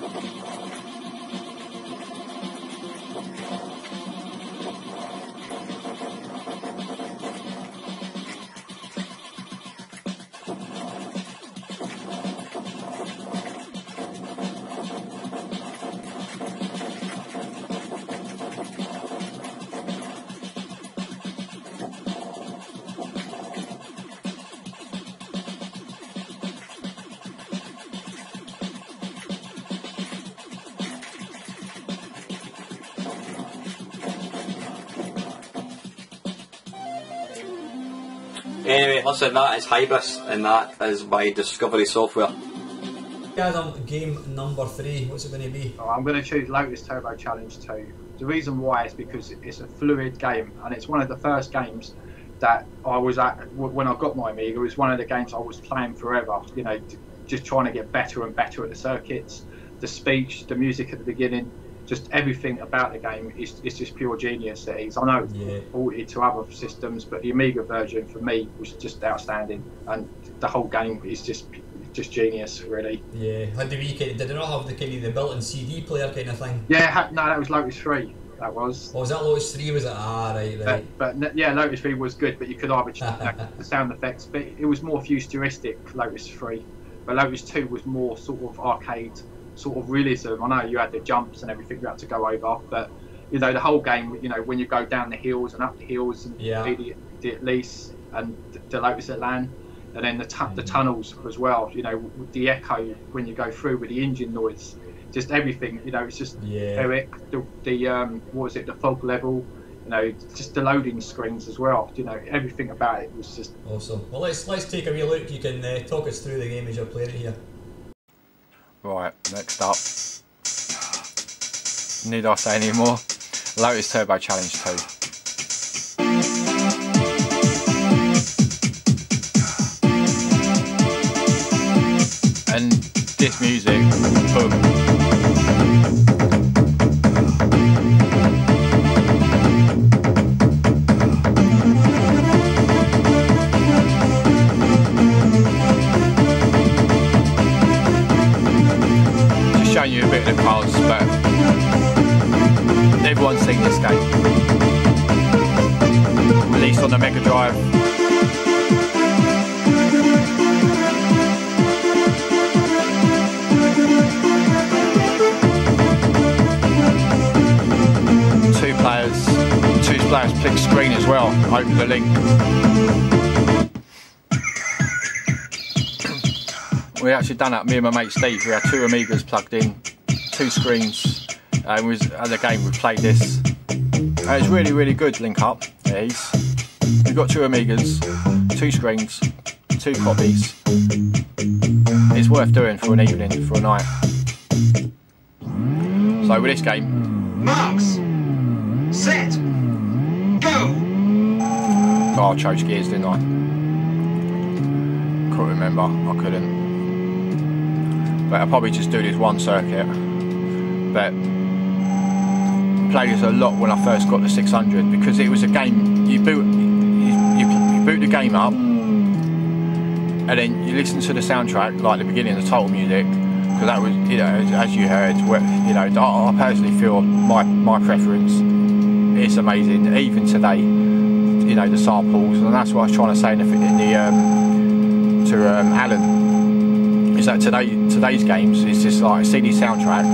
Anyway, listen, that is Hybris, and that is by Discovery Software. Adam, game number 3, what's it going to be? Oh, I'm going to choose Lotus Turbo Challenge 2. The reason why is because it's a fluid game, and it's one of the first games that I was at when I got my Amiga. It was one of the games I was playing forever, you know, just trying to get better and better at the circuits, the speech, the music at the beginning. Just everything about the game is just pure genius. It is. I know it's ported to other systems, but the Amiga version for me was just outstanding, and the whole game is just genius, really. Yeah, had the did it not have the kind of the built-in CD player kind of thing? Yeah, no, that was Lotus 3. That was. Oh, was that Lotus 3? Was it? Ah, right. But yeah, Lotus 3 was good, but you could either change the sound effects, but it was more futuristic, Lotus 3. But Lotus 2 was more sort of arcade, sort of realism. I know you had the jumps and everything you had to go over, but you know the whole game. You know when you go down the hills and up the hills and the Elise and the Lotus Atlan, and then the tunnels as well. You know with the echo when you go through with the engine noise, just everything. You know it's just Eric. The what was it? The fog level. You know just the loading screens as well. You know everything about it was just awesome. Well, let's take a wee look. You can talk us through the game as you're playing it here. Right, next up, need I say any more? Lotus Turbo Challenge 2. And this music, boom. Showing you a bit of the cars, but everyone's seen this game. Released on the Mega Drive. Two players split screen as well, open the link. We actually done that, me and my mate Steve. We had 2 Amigas plugged in, 2 screens, and as a game we played this. It's really, really good link up. We've got 2 Amigas, 2 screens, 2 copies. It's worth doing for an evening, for a night. So with this game, marks, set, go. Oh, I chose gears, didn't I? Couldn't remember, I couldn't. But I'll probably just do this one circuit. But I played this a lot when I first got the 600 because it was a game you boot the game up and then you listen to the soundtrack, like the beginning, the title music, because that was, you know, as you heard, you know, I personally feel my preference is amazing even today. You know, the samples, and that's what I was trying to say to Alan, is that today's games is just like a CD soundtrack,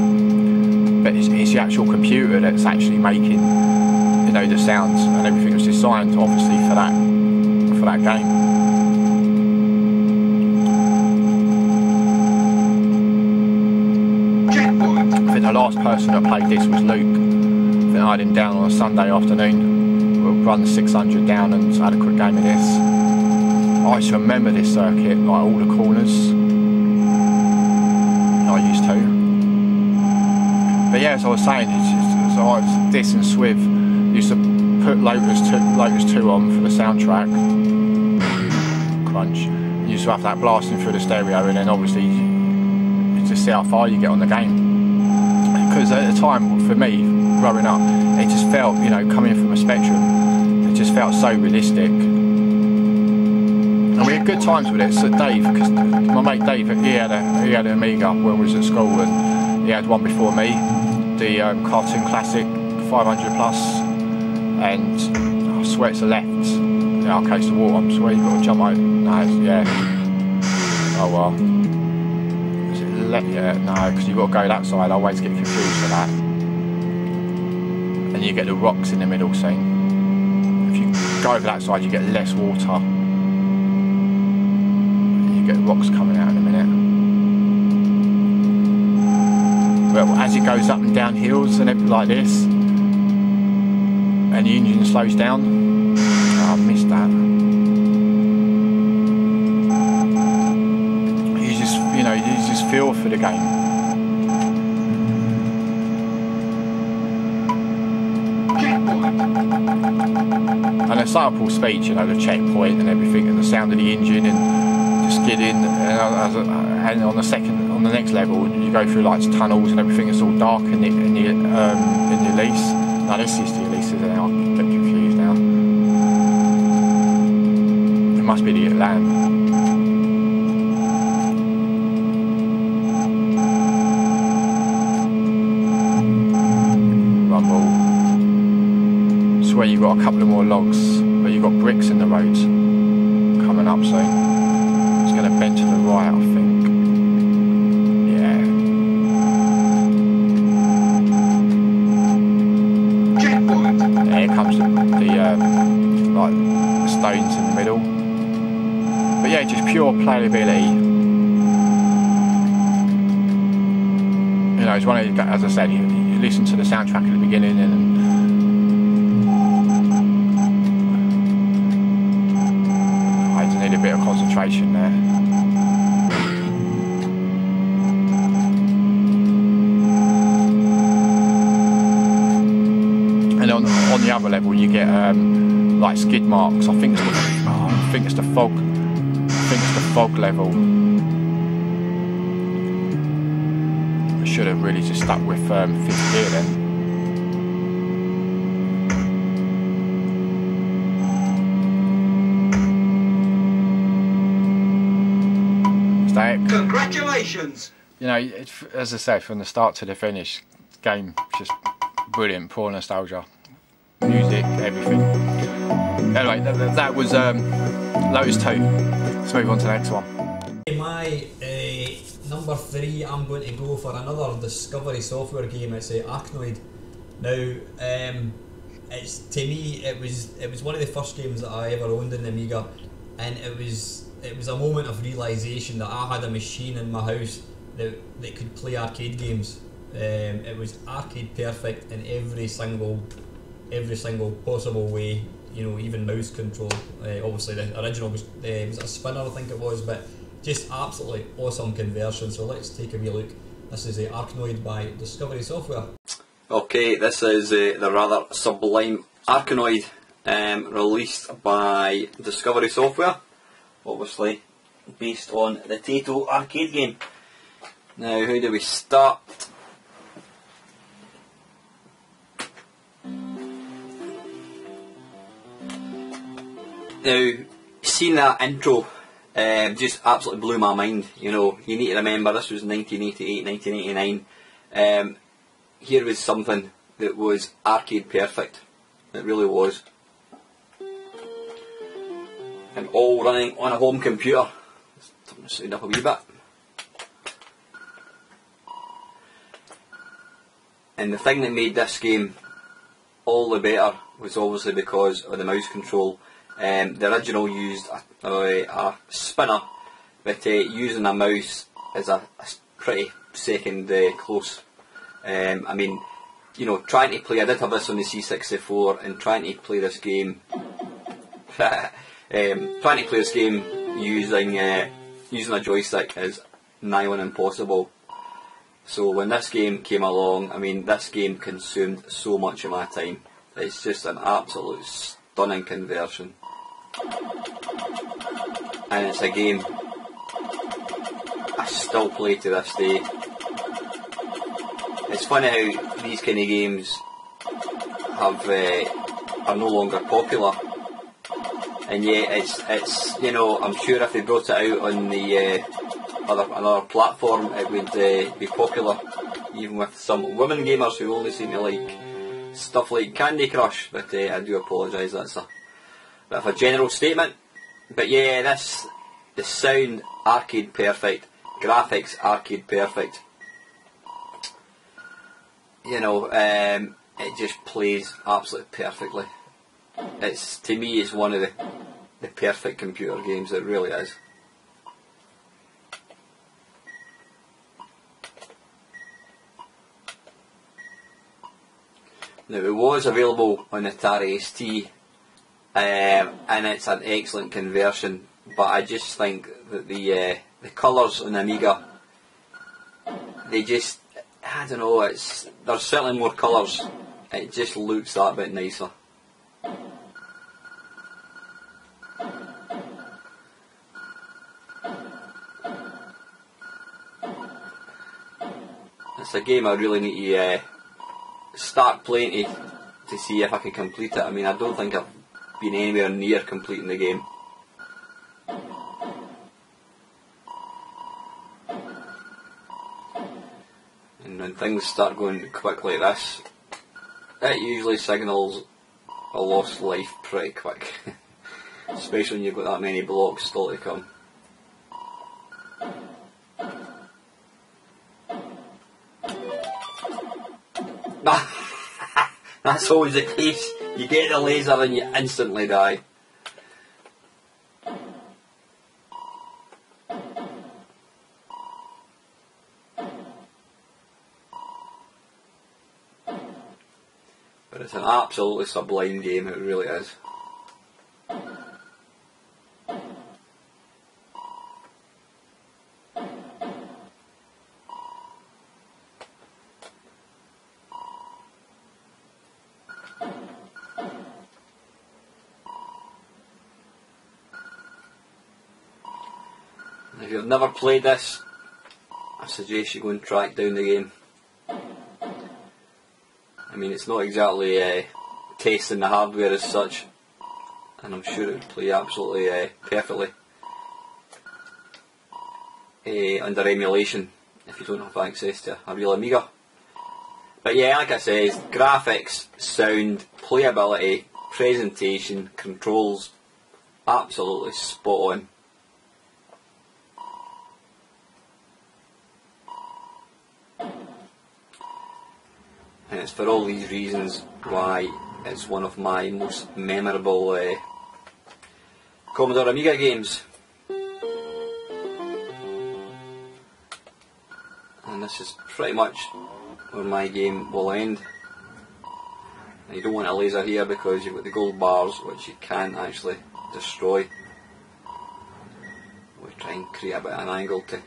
but it's the actual computer that's actually making, you know, the sounds, and everything was designed obviously for that game. I think the last person that played this was Luke. I think I had him down on a Sunday afternoon. We'll run the 600 down and had a quick game of this. I used to remember this circuit, like all the corners. I used to. But yeah, as I was saying, so this and Swiv used to put Lotus 2 on for the soundtrack. Crunch. You used to have that blasting through the stereo, and then obviously you just see how far you get on the game. Because at the time, for me, growing up, it just felt, you know, coming from a Spectrum, it just felt so realistic. And we had good times with it. So Dave, because my mate Dave, he had an Amiga when we was at school, and he had one before me, the Cartoon Classic 500 Plus, and I swear it's a left. Yeah, okay, it's the water. I swear you've got to jump out. No, yeah. Oh well. Is it left? Yeah, no, because you've got to go that side. I always get confused with that. And you get the rocks in the middle, see. If you go over that side, you get less water. And you get rocks coming out in a minute. But as it goes up and down hills and everything like this, and the engine slows down, oh, I missed that. You know, you just feel for the game. And the sample speed, you know, the checkpoint and everything, and the sound of the engine, and just skidding. And on the next level, you go through like tunnels and everything. It's all dark in the Elise. No, this is the Elise, isn't it? I get confused now. It must be the Atlan. Where you've got a couple of more logs, but you've got bricks in the road coming up soon. It's going to bend to the right, I think. Yeah. There comes the like stones in the middle. But yeah, just pure playability. You know, it's one of the, as I said, you listen to the soundtrack at the beginning, and need a bit of concentration there. And on the other level you get like skid marks. I think it's the fog. I think it's the fog level. I should have really just stuck with fifth gear then. Congratulations! You know, as I say, from the start to the finish, game just brilliant, pure nostalgia, music, everything. Anyway, that was Lotus 2. Let's move on to the next one. My number 3, I'm going to go for another Discovery Software game. It's Arkanoid. Now, it's, to me, it was one of the first games that I ever owned in the Amiga, and it was a moment of realisation that I had a machine in my house that could play arcade games. It was arcade perfect in every single possible way. You know, even mouse control. Obviously, the original was a spinner, I think it was, but just absolutely awesome conversion. So let's take a wee look. This is Arkanoid by Discovery Software. Okay, this is the rather sublime Arkanoid, released by Discovery Software. Obviously based on the Taito arcade game. Now, how do we start? Now, seeing that intro just absolutely blew my mind. You know, you need to remember this was 1988, 1989. Here was something that was arcade perfect. It really was. And all running on a home computer. Let's sound up a wee bit. And the thing that made this game all the better was obviously because of the mouse control. The original used a spinner, but using a mouse is a pretty second close. I mean, you know, trying to play, I did have this on the C64, and trying to play this game using a joystick is nigh on impossible. So when this game came along, I mean, this game consumed so much of my time. It's just an absolute stunning conversion, and it's a game I still play to this day. It's funny how these kind of games are no longer popular, and yet it's you know, I'm sure if they brought it out on the another platform, it would be popular, even with some women gamers who only seem to like stuff like Candy Crush. But I do apologise, that's a bit of a general statement. But yeah, the sound arcade perfect, graphics arcade perfect. You know, it just plays absolutely perfectly. To me, it's one of the perfect computer games. It really is. Now, it was available on Atari ST, and it's an excellent conversion. But I just think that the colours on Amiga, they just, I don't know, there's certainly more colours. It just looks that bit nicer. It's a game I really need to start playing to see if I can complete it. I mean, I don't think I've been anywhere near completing the game. And when things start going quick like this, it usually signals a lost life pretty quick. Especially when you've got that many blocks still to come. That's always the case. You get the laser and you instantly die. But it's an absolutely sublime game, it really is. If you've never played this, I suggest you go and track down the game. I mean, it's not exactly testing the hardware as such, and I'm sure it would play absolutely perfectly under emulation if you don't have access to a real Amiga. But yeah, like I said, graphics, sound, playability, presentation, controls, absolutely spot on. And it's for all these reasons why it's one of my most memorable Commodore Amiga games. And this is pretty much where my game will end. And you don't want a laser here because you've got the gold bars, which you can't actually destroy. We'll try and create a bit of an angle to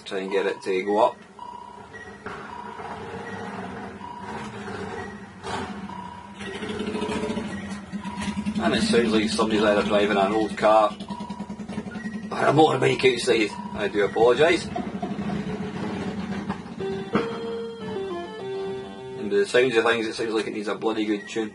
try and get it to go up. And it sounds like somebody's either driving an old car or a motorbike outside. I do apologise. And by the sounds of things, it sounds like it needs a bloody good tune.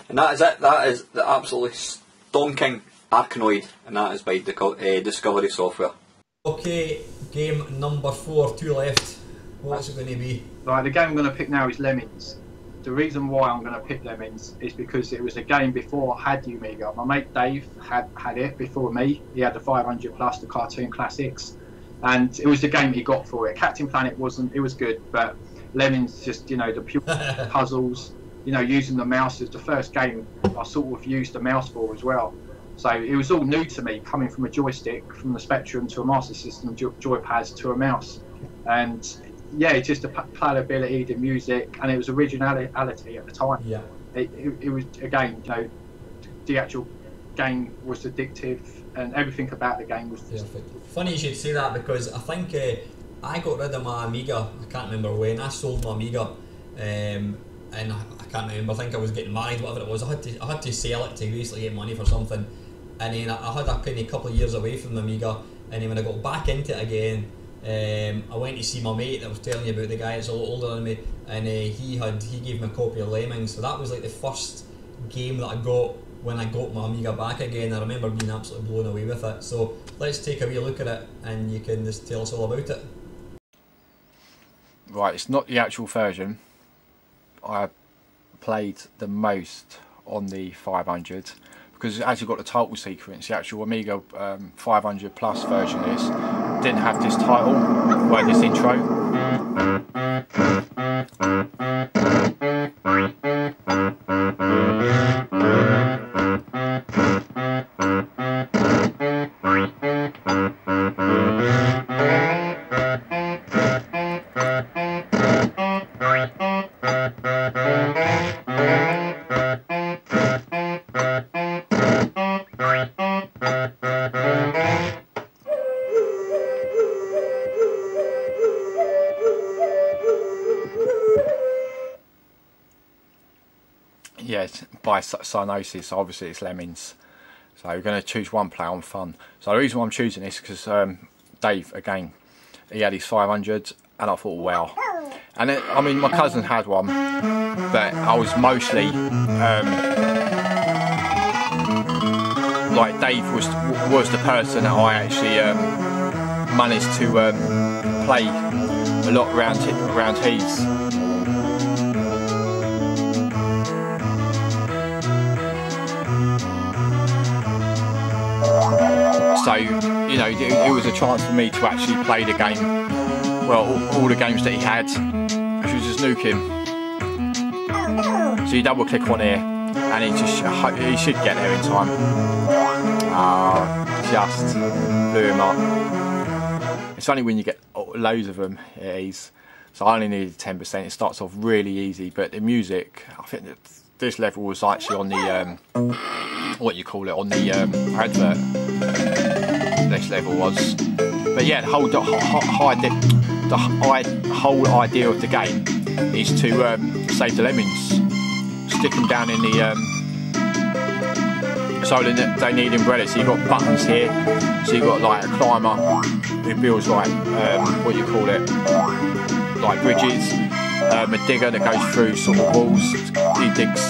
And that is it. That is the absolutely stonking Arkanoid, and that is by Discovery Software. Okay, game number 4, 2 left. What's it going to be? Right, the game I'm going to pick now is Lemmings. The reason why I'm going to pick Lemmings is because it was a game before I had the Amiga. My mate Dave had it before me. He had the 500 plus, the cartoon classics, and it was the game he got for it. Captain Planet wasn't. It was good, but Lemmings, just, you know, the pure puzzles. You know, using the mouse is the first game I sort of used the mouse for as well. So it was all new to me, coming from a joystick, from the Spectrum to a Master System joypads to a mouse, and yeah, it's just the playability, the music, and it was originality at the time. Yeah. It was, again, you know, the actual game was addictive, and everything about the game was just... Funny you should say that, because I think I got rid of my Amiga, I can't remember when, I sold my Amiga, and I can't remember, I think I was getting married, whatever it was, I had to sell it to basically get money for something, and then I had a kind of couple of years away from the Amiga, and then when I got back into it again, I went to see my mate that I was telling you about, the guy that's a lot older than me, and he gave me a copy of Lemmings, so that was like the first game that I got when I got my Amiga back again. I remember being absolutely blown away with it. So let's take a wee look at it and you can just tell us all about it. Right, it's not the actual version. I played the most on the 500 because it actually got the title sequence. The actual Amiga 500 plus version is didn't have this title, like this intro. Yes, by cyanosis, obviously it's Lemmings. So we're going to choose one player on fun. So the reason why I'm choosing this is because Dave, again, he had his 500 and I thought, wow. And it, I mean, my cousin had one, but I was mostly, like Dave was the person that I actually managed to play a lot around his. So, you know, it was a chance for me to actually play the game, well, all the games that he had, which was just nuke him. So you double click on here, and he should get there in time. Just blew him up. It's only when you get loads of them, it is. So I only needed 10%. It starts off really easy, but the music, I think that this level was actually on the, what you call it, on the advert. This level was, but yeah, the whole idea of the game is to save the Lemmings, stick them down in the so they need umbrellas. So you've got buttons here, so you've got like a climber who builds like what you call it, like bridges, a digger that goes through sort of walls. He digs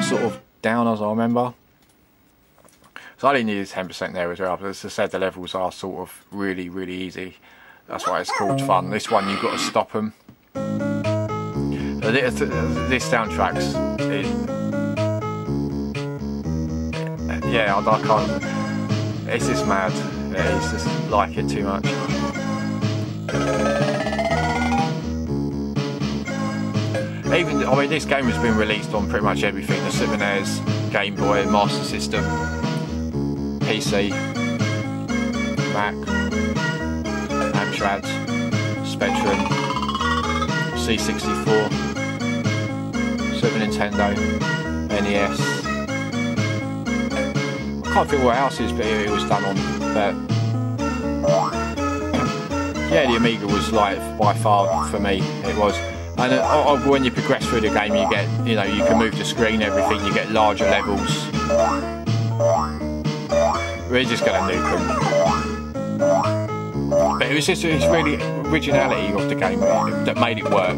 sort of down, as I remember. So I only needed 10% there as well, but as I said, the levels are sort of really, really easy. That's why it's called fun. This one, you've got to stop them. This soundtrack's, yeah, I can't, it's just mad. Yeah, it's just like it too much. Even, I mean, this game has been released on pretty much everything. The Super NES, Game Boy, Master System, PC, Mac, Amstrad, Spectrum, C64, Super Nintendo, NES. I can't think what else it was done on, but yeah, the Amiga was like by far for me, it was. And when you progress through the game, you get, you know, you can move the screen, everything, you get larger levels. We're just going to nuke them. But it was just, it's really originality of the game that made it work.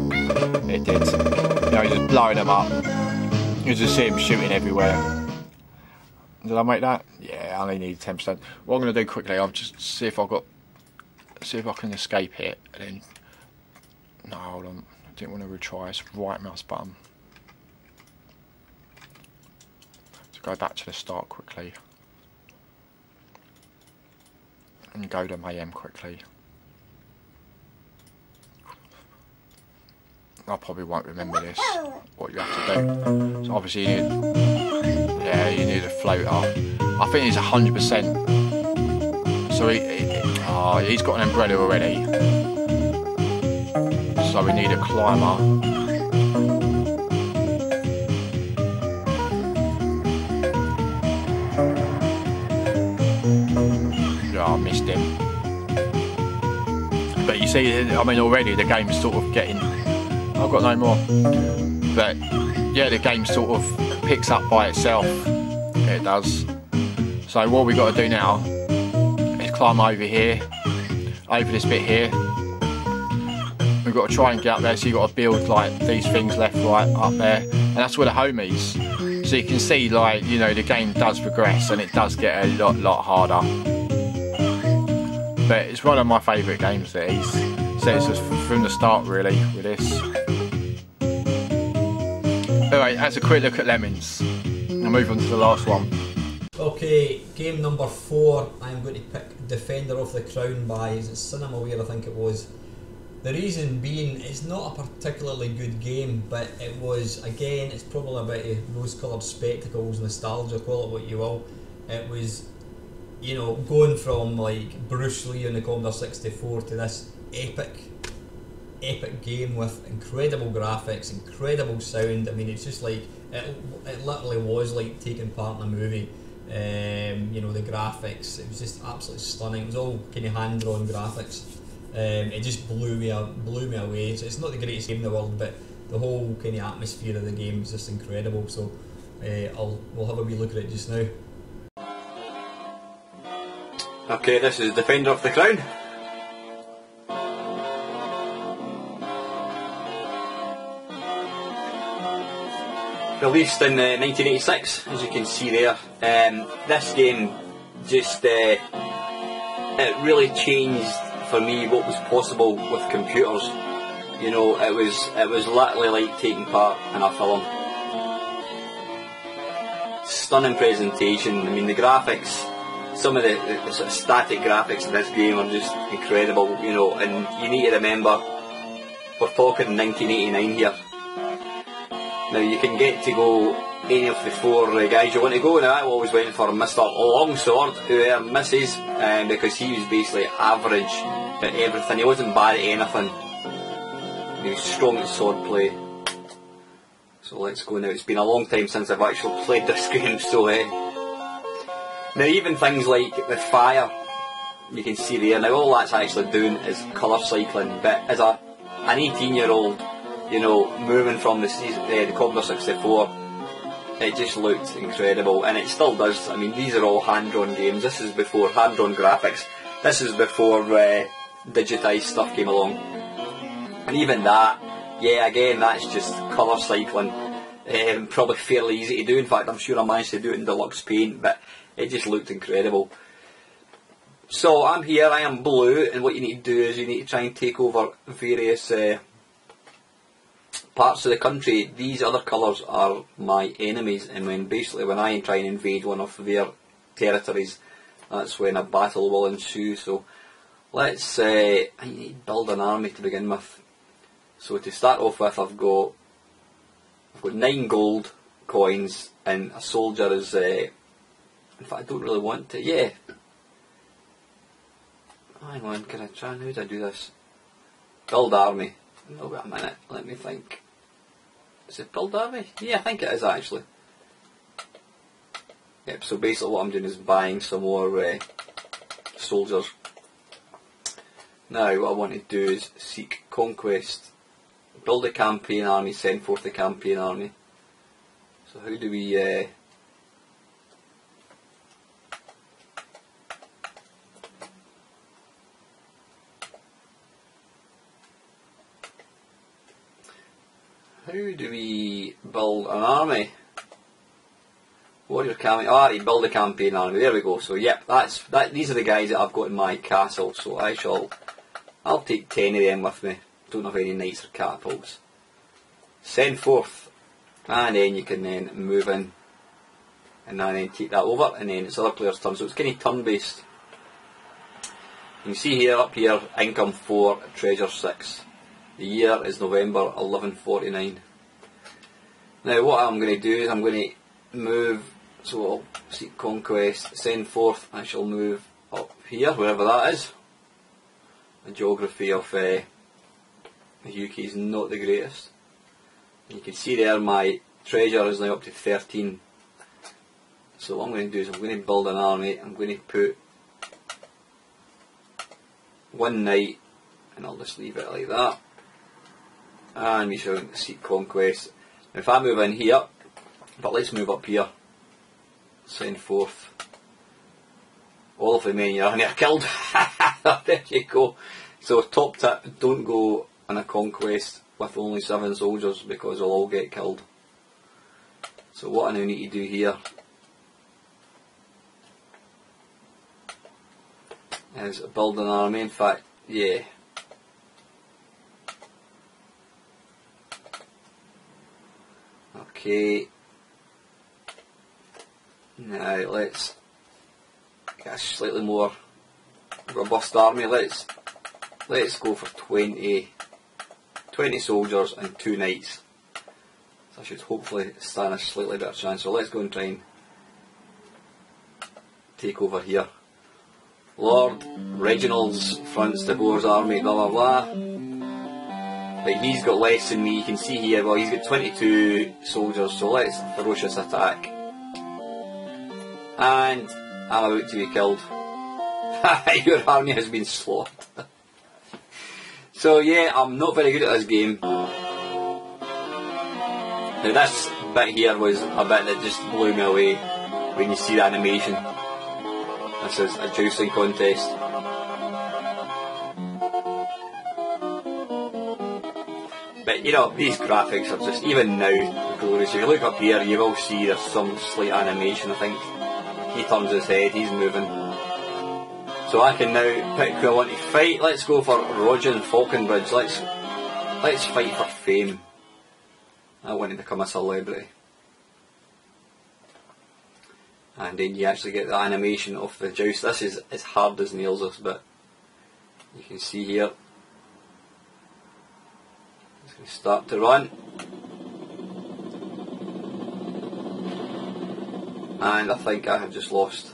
It did. You know, just blowing them up. You just see them shooting everywhere. Did I make that? Yeah, I only need 10%. What I'm going to do quickly, I'll just see if I can escape it. And then, no, hold on. I didn't want to retry. It's right mouse button. So go back to the start quickly. And go to Mayhem quickly. I probably won't remember this, what you have to do. So obviously Yeah, you need a floater. I think he's 100%. So he's got an umbrella already. So we need a climber. Yeah, I missed him. But you see, I mean, already the game's sort of getting... I've got no more. But yeah, the game sort of picks up by itself. Yeah, it does. So what we got to do now is climb over here, over this bit here. We've got to try and get up there, so you've got to build like these things left, right, up there. And that's where the home is. So you can see, like, you know, the game does progress and it does get a lot harder. But it's one of my favourite games that he's sets us from the start, really, with this. Alright, that's a quick look at Lemmings. I'll move on to the last one. Okay, game number 4, I'm going to pick Defender of the Crown by Cinemaware, I think it was. The reason being, it's not a particularly good game, but it was, again, it's probably a bit of rose-coloured spectacles, nostalgia, call it what you will. It was, you know, going from like Bruce Lee on the Commodore 64 to this epic game with incredible graphics, incredible sound. I mean, it's just like, it literally was like taking part in a movie. You know, the graphics, it was just absolutely stunning. It was all kind of hand-drawn graphics. It just blew me away. So it's not the greatest game in the world, but the whole kind of atmosphere of the game is just incredible. So we'll have a wee look at it just now. Okay, this is Defender of the Crown. Released in 1986, as you can see there. This game just it really changed for me what was possible with computers. You know, it was literally like taking part in a film. Stunning presentation. I mean, the graphics, some of the sort of static graphics in this game are just incredible. You know, and you need to remember, we're talking 1989 here. Now you can get to go any of the 4 guys you want to go. Now I always went for Mr. Longsword, who misses, because he was basically average at everything. He wasn't bad at anything. He was strong at swordplay. So let's go now. It's been a long time since I've actually played this game, so now even things like the fire, you can see there. Now all that's actually doing is colour cycling, but as an 18-year-old, you know, moving from the Commodore 64, it just looked incredible, and it still does. I mean, these are all hand-drawn games. This is before hand-drawn graphics. This is before digitised stuff came along. And even that, yeah, again, that's just colour cycling. Probably fairly easy to do. In fact, I'm sure I managed to do it in deluxe paint, but it just looked incredible. So I'm here, I am blue, and what you need to do is you need to try and take over various parts of the country. These other colours are my enemies, and when I try and invade one of their territories, that's when a battle will ensue. So let's I need to build an army to begin with. So to start off with, I've got 9 gold coins, and a soldier is in fact I don't really want to, yeah. Hang on, can I try, how do I do this? Build army. Oh, wait a minute, let me think. Is it build army? Yeah, I think it is actually. Yep, so basically what I'm doing is buying some more soldiers. Now what I want to do is seek conquest. Build a campaign army, send forth the campaign army. So how do we... How do we build an army? Warrior campaign. You build a campaign army. There we go. So yep, these are the guys that I've got in my castle. So I'll take 10 of them with me. Don't have any knights or catapults. Send forth, and then you can then move in, and then take that over, and then it's other players' turn. So it's kind of turn based. You can see here, up here, income 4, treasure 6. The year is November 1149. Now what I'm going to do is I'm going to move, so I'll seek conquest, send forth, I shall move up here, wherever that is. The geography of the UK is not the greatest. You can see there my treasure is now up to 13. So what I'm going to do is I'm going to build an army. I'm going to put one knight, and I'll just leave it like that. And we shall seek conquest. Now if I move in here, but let's move up here. Send forth. All of the men in your army are killed. There you go. So top tip, don't go on a conquest with only 7 soldiers because they'll all get killed. So what I now need to do here is build an army. In fact, yeah. Okay. Now let's get a slightly more robust army. Let's go for 20 soldiers and 2 knights. So I should hopefully stand a slightly better chance. So let's go and try and take over here. Lord Reginald's fronts the Boer's army, blah blah blah. But he's got less than me. You can see here, well, he's got 22 soldiers, so let's ferocious attack. And I'm about to be killed. Your army has been slaughtered. So yeah, I'm not very good at this game. Now this bit here was a bit that just blew me away when you see the animation. This is a jousting contest. But you know, these graphics are just, even now, glorious. If you look up here, you will see there's some slight animation. I think he turns his head, he's moving. So I can now pick who I want to fight. Let's go for Roger and Falconbridge. Let's fight for fame. I want to become a celebrity. And then you actually get the animation of the joust. This is as hard as nails, this bit. You can see here. It's going to start to run. And I think I have just lost.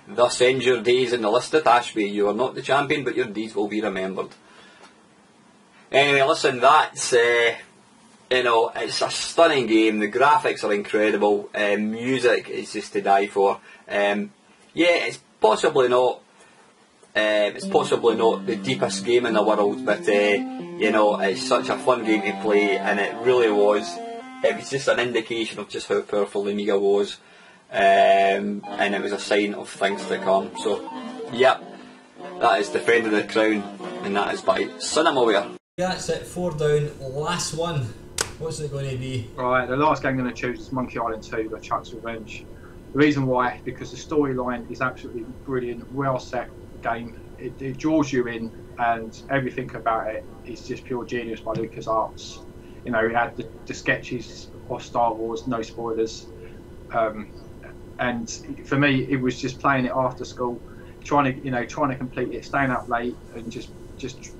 Thus ends your days in the list at Ashby. You are not the champion, but your deeds will be remembered. Anyway, listen, that's you know, it's a stunning game. The graphics are incredible. Music is just to die for. Yeah, it's possibly not. It's possibly not the deepest game in the world, but you know, it's such a fun game to play, and it really was. It was just an indication of just how powerful the Amiga was. And it was a sign of things to come. So, yep, that is Defending the Crown, and that is by Cinemaware. Yeah, that's it, 4 down, last one. What's it going to be? Right, the last game I'm going to choose is Monkey Island 2 by Chuck's Revenge. The reason why, because the storyline is absolutely brilliant, well set game. It draws you in, and everything about it is just pure genius by LucasArts. You know, it had the sketches of Star Wars, no spoilers. And for me, it was just playing it after school, trying to complete it, staying up late, and just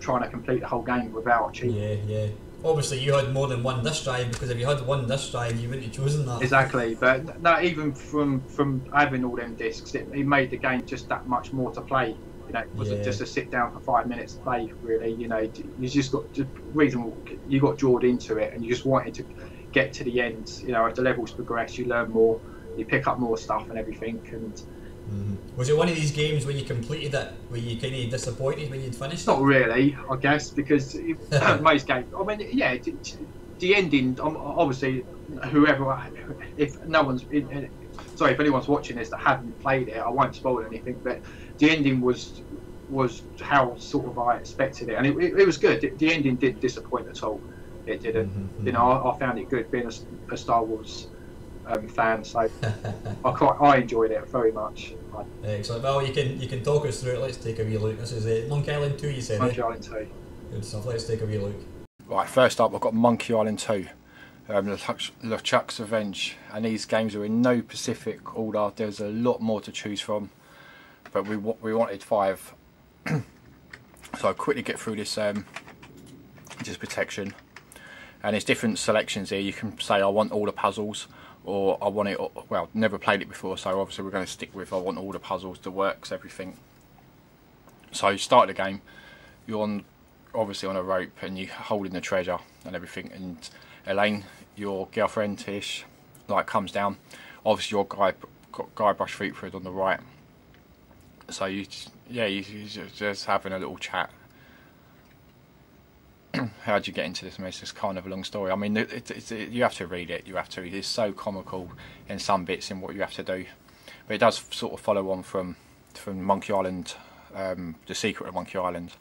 trying to complete the whole game without achieving. Yeah. Obviously, you had more than one disk drive, because if you had one disk drive, you wouldn't have chosen that. Exactly, but no, even from having all them discs, it made the game just that much more to play. You know, it wasn't just a sit down for 5 minutes to play. Really, you know, you just got you got drawn into it, and you just wanted to get to the end. You know, as the levels progress, you learn more. You pick up more stuff and everything. And was it one of these games when you completed it, were you kind of disappointed when you'd finished? Not really, I guess, because most games. I mean, yeah, the ending. Obviously, if anyone's watching this that hadn't played it, I won't spoil anything. But the ending was how sort of I expected it, and it was good. The ending didn't disappoint at all. It didn't. You know, I found it good being a Star Wars fan, so I enjoyed it very much. Excellent. Well, you can talk us through it. Let's take a wee look. This is Monkey Island 2, you said. Monkey Island 2. Good stuff. Let's take a wee look. Right, first up, I've got Monkey Island 2, LeChuck's Revenge, and these games are in no specific order. There's a lot more to choose from, but we wanted 5, so I'll quickly get through this. Just protection. and there's different selections here. You can say I want all the puzzles, or I want it, well, never played it before, so obviously we're going to stick with I want all the puzzles, the works, everything. So you start the game, you're on, obviously on a rope, and you're holding the treasure and everything, and Elaine, your girlfriend-ish, like, comes down. Obviously your Guybrush Threepwood on the right. So you just having a little chat. How'd you get into this? I mean, it's just kind of a long story. I mean, you have to read it. You have to. It's so comical in some bits in what you have to do, but it does sort of follow on from Monkey Island, The Secret of Monkey Island,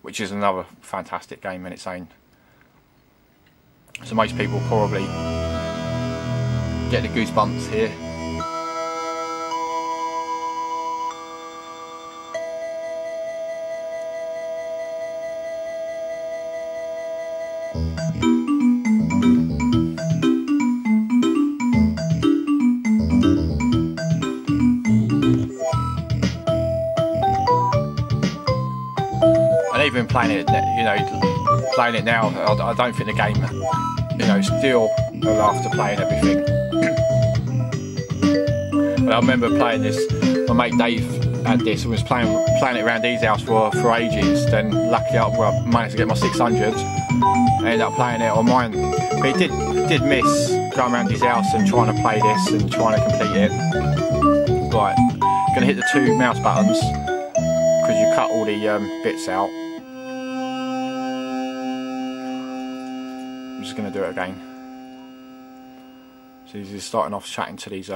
which is another fantastic game in its own. So most people probably get the goosebumps here. And even playing it, you know, playing it now, I don't think the game, you know, still a laugh to play and everything. But I remember playing this. My mate Dave had this and was playing it around his house for ages. Then luckily I managed to get my 600. I ended up playing it on mine. But he did miss going around his house and trying to play this and trying to complete it. Right, gonna hit the 2 mouse buttons because you cut all the bits out. I'm just gonna do it again. So he's starting off chatting to these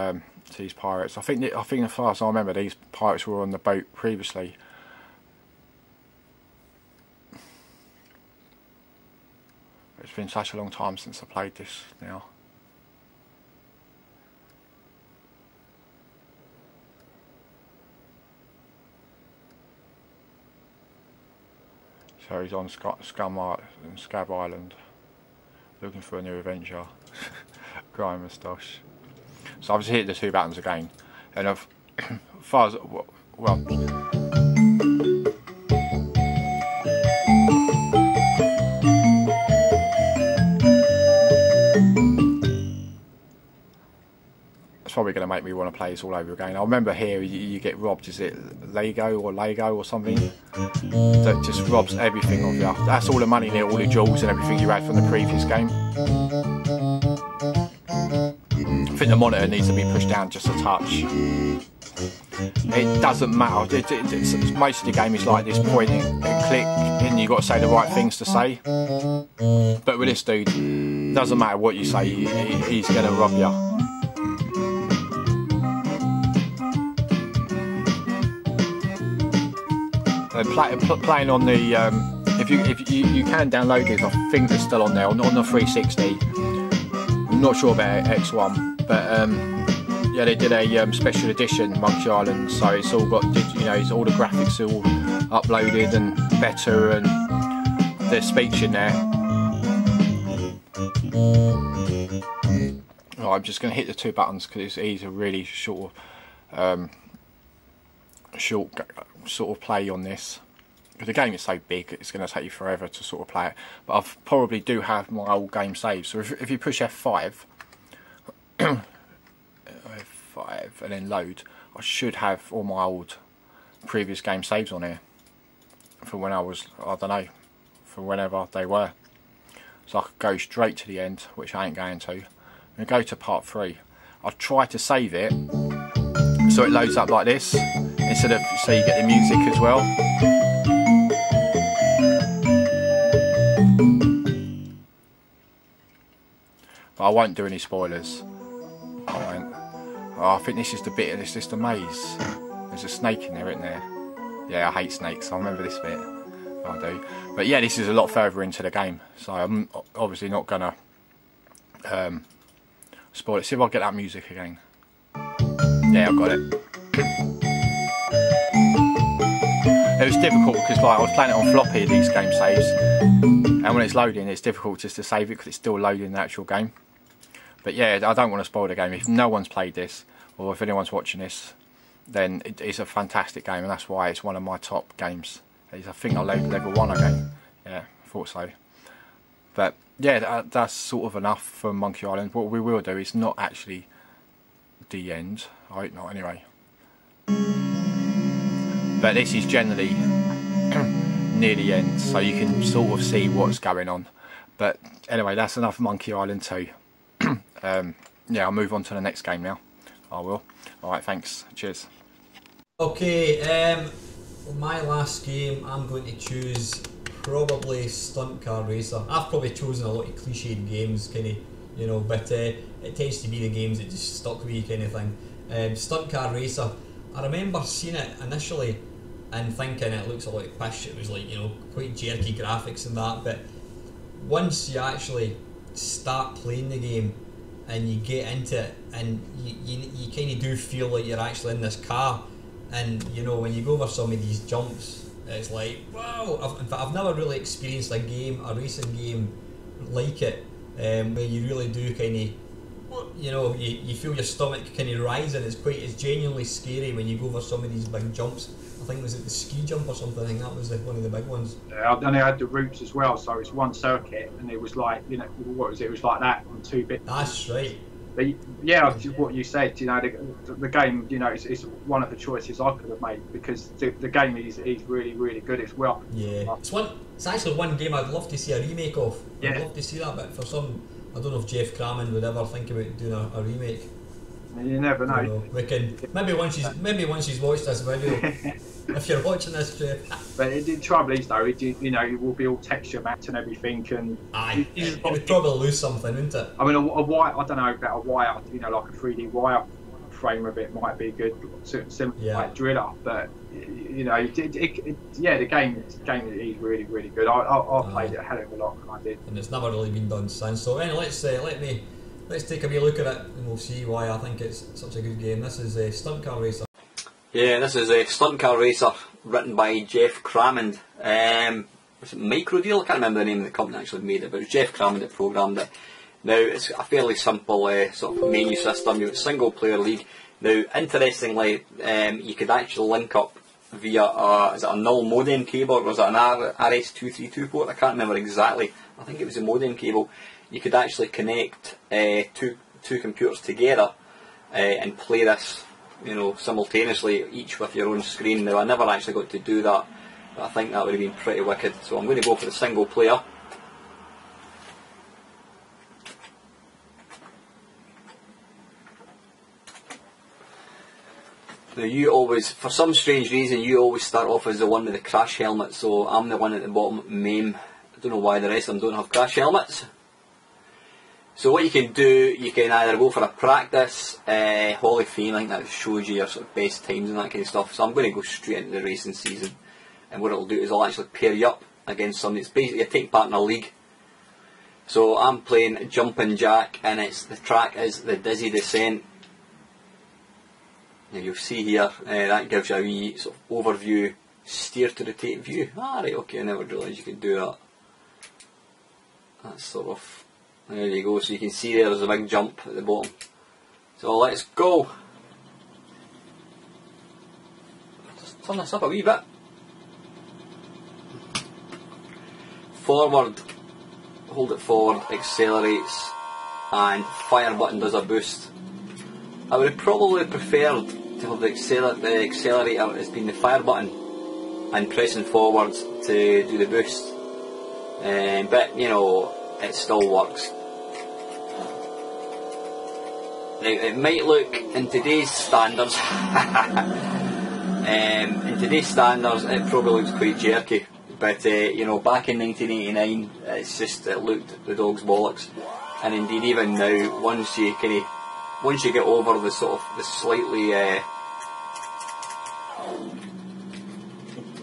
pirates. I think as far as I remember, these pirates were on the boat previously. It's been such a long time since I played this now. So he's on Scab Island, looking for a new adventure. Grime moustache. So I've just hit the 2 buttons again, and as far as, well, it's probably going to make me want to play this all over again. I remember here you get robbed, is it Lego or something, that just robs everything of you. That's all the money there, all the jewels and everything you had from the previous game. I think the monitor needs to be pushed down just a touch. It doesn't matter. Most of the game is like this, pointing and click, and you've got to say the right things to say. But with this dude, it doesn't matter what you say, he's going to rob you. Playing on the if you can download this, I think it's still on there on the 360. I'm not sure about X1, but yeah, they did a special edition Monkey Island, so it's all got, you know, it's all the graphics are all uploaded and better, and there's speech in there. Right, I'm just going to hit the 2 buttons because it's a really short sort of play on this. Because the game is so big, it's going to take you forever to sort of play it. But I probably do have my old game saved. So if you push F5, F5 and then load, I should have all my old previous game saves on here. For when I was, I don't know, for whenever they were. So I could go straight to the end, which I ain't going to. And go to part 3. I'll try to save it so it loads up like this, instead of, so you get the music as well. But I won't do any spoilers. I won't. Oh, I think this is the bit, it's just a maze. There's a snake in there, isn't there? Yeah, I hate snakes, I remember this bit. I do. But yeah, this is a lot further into the game, so I'm obviously not gonna spoil it. See if I get that music again. Yeah, I've got it. It was difficult because, like, I was playing it on floppy, these game saves, and when it's loading it's difficult just to save it because it's still loading the actual game. But yeah, I don't want to spoil the game. If no one's played this, or if anyone's watching this, then it's a fantastic game, and that's why it's one of my top games. I think I loaded level 1 again. Yeah, I thought so. But yeah, that's sort of enough for Monkey Island. What we will do is not actually the end. I hope not, anyway. But this is generally near the end, so you can sort of see what's going on. But anyway, that's enough Monkey Island 2. Yeah, I'll move on to the next game now. I will. Alright, thanks. Cheers. Okay, my last game, I'm going to choose probably Stunt Car Racer. I've probably chosen a lot of cliched games, kind of, you know, but it tends to be the games that just stuck with you, kind of thing. Stunt Car Racer, I remember seeing it initially and thinking it looks a lot of pish. It was like, you know, quite jerky graphics and that, but once you actually start playing the game and you get into it, and you kind of do feel like you're actually in this car, and you know, when you go over some of these jumps, it's like, wow. In fact, I've never really experienced a racing game like it, where you really do kind of, you know, you feel your stomach kind of rise, and it's genuinely scary when you go over some of these big jumps. I think, was it the ski jump or something? I think that was one of the big ones. Yeah, and they had the routes as well, so it's one circuit, and it was like, you know, what was it? It was like that on 2 bits. That's right. But yeah, what you said, you know, the game, you know, it's one of the choices I could have made, because the game is really, really good as well. Yeah, it's actually one game I'd love to see a remake of. Yeah. I'd love to see that, but for some, I don't know if Jeff Crammond would ever think about doing a remake. You never know. You know, we can maybe once she's watched this video. If you're watching this, Jeff. But the trouble is, though, you know, it will be all texture mapped and everything, and it would probably lose something, wouldn't it? I mean, a wire, I don't know about a wire, you know, like a 3D wire frame of it might be good, similar like Driller, but you know, yeah, the game is really, really good. I played it a hell of a lot, and I did. And it's never really been done since. So anyway, let's take a wee look at it, and we'll see why I think it's such a good game. This is Stunt Car Racer. Yeah, this is a Stunt Car Racer, written by Jeff Crammond. Was it Microdeal? I can't remember the name of the company that actually made it, but it was Jeff Crammond that programmed it. Now, it's a fairly simple sort of menu system. You've got single player league. Now, interestingly, you could actually link up via is it a null modem cable, or was it an RS232 port? I can't remember exactly. I think it was a modem cable. You could actually connect two computers together and play this, you know, simultaneously, each with your own screen. Now, I never actually got to do that, but I think that would have been pretty wicked. So I'm going to go for the single player. Now, you always, for some strange reason, you always start off as the one with the crash helmet, so I'm the one at the bottom, MAME. I don't know why the rest of them don't have crash helmets. So what you can do, you can either go for a practice, Hall of Fame, I think that shows you your sort of best times and that kind of stuff. So I'm going to go straight into the racing season, and what it'll do is it'll actually pair you up against somebody. It's basically a take part in a league. So I'm playing Jumpin' Jack, and the track is the Dizzy Descent. Now you'll see here, that gives you a wee sort of overview, steer to rotate view. Ah, right, okay, I never realised you could do that. That's sort of, there you go, so you can see there's a big jump at the bottom. So let's go. Just turn this up a wee bit. Forward, hold it forward, accelerates, and fire button does a boost. I would have probably preferred to have the accelerator as being the fire button and pressing forwards to do the boost. But you know, it still works. Now, it might look, in today's standards, it probably looks quite jerky. But you know, back in 1989, it looked the dog's bollocks. And indeed, even now, once you get over the sort of the slightly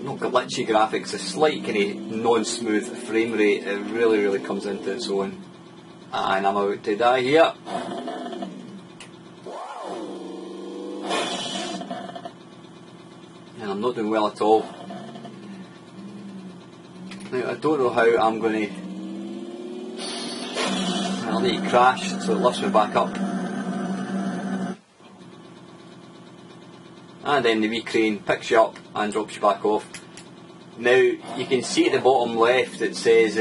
not glitchy graphics, the slight kind of non-smooth frame rate, it really comes into its own. And I'm about to die here. And I'm not doing well at all. Now, I don't know how I'm going to. I'll need to crash, so it lifts me back up. And then the wee crane picks you up and drops you back off. Now, you can see at the bottom left it says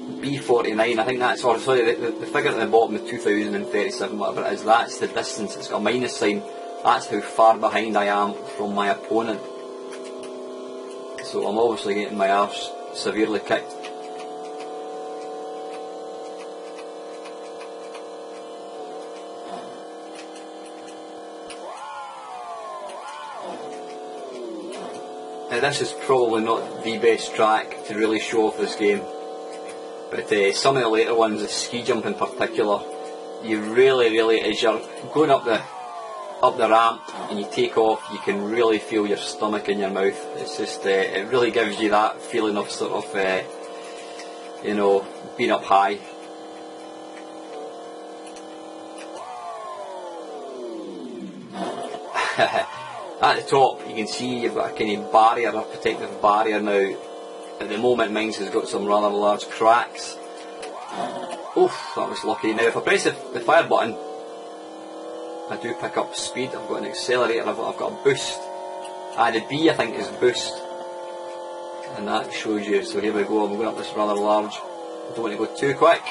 B49, I think that's, or sorry, the figure at the bottom is 2037, whatever it is, that's the distance, it's got a minus sign, that's how far behind I am from my opponent. So I'm obviously getting my arse severely kicked. Now this is probably not the best track to really show off this game, but some of the later ones, the ski jump in particular, you really, as you're going up the ramp and you take off, you can really feel your stomach in your mouth. It's just, it really gives you that feeling of sort of, you know, being up high. At the top you can see you've got a kind of barrier, a protective barrier now. At the moment mine's has got some rather large cracks. Oof, that was lucky. Now if I press the fire button, I do pick up speed. I've got an accelerator, I've got a boost. The B I think is boost, and that shows you. So here we go, I'm going up this rather large. I don't want to go too quick.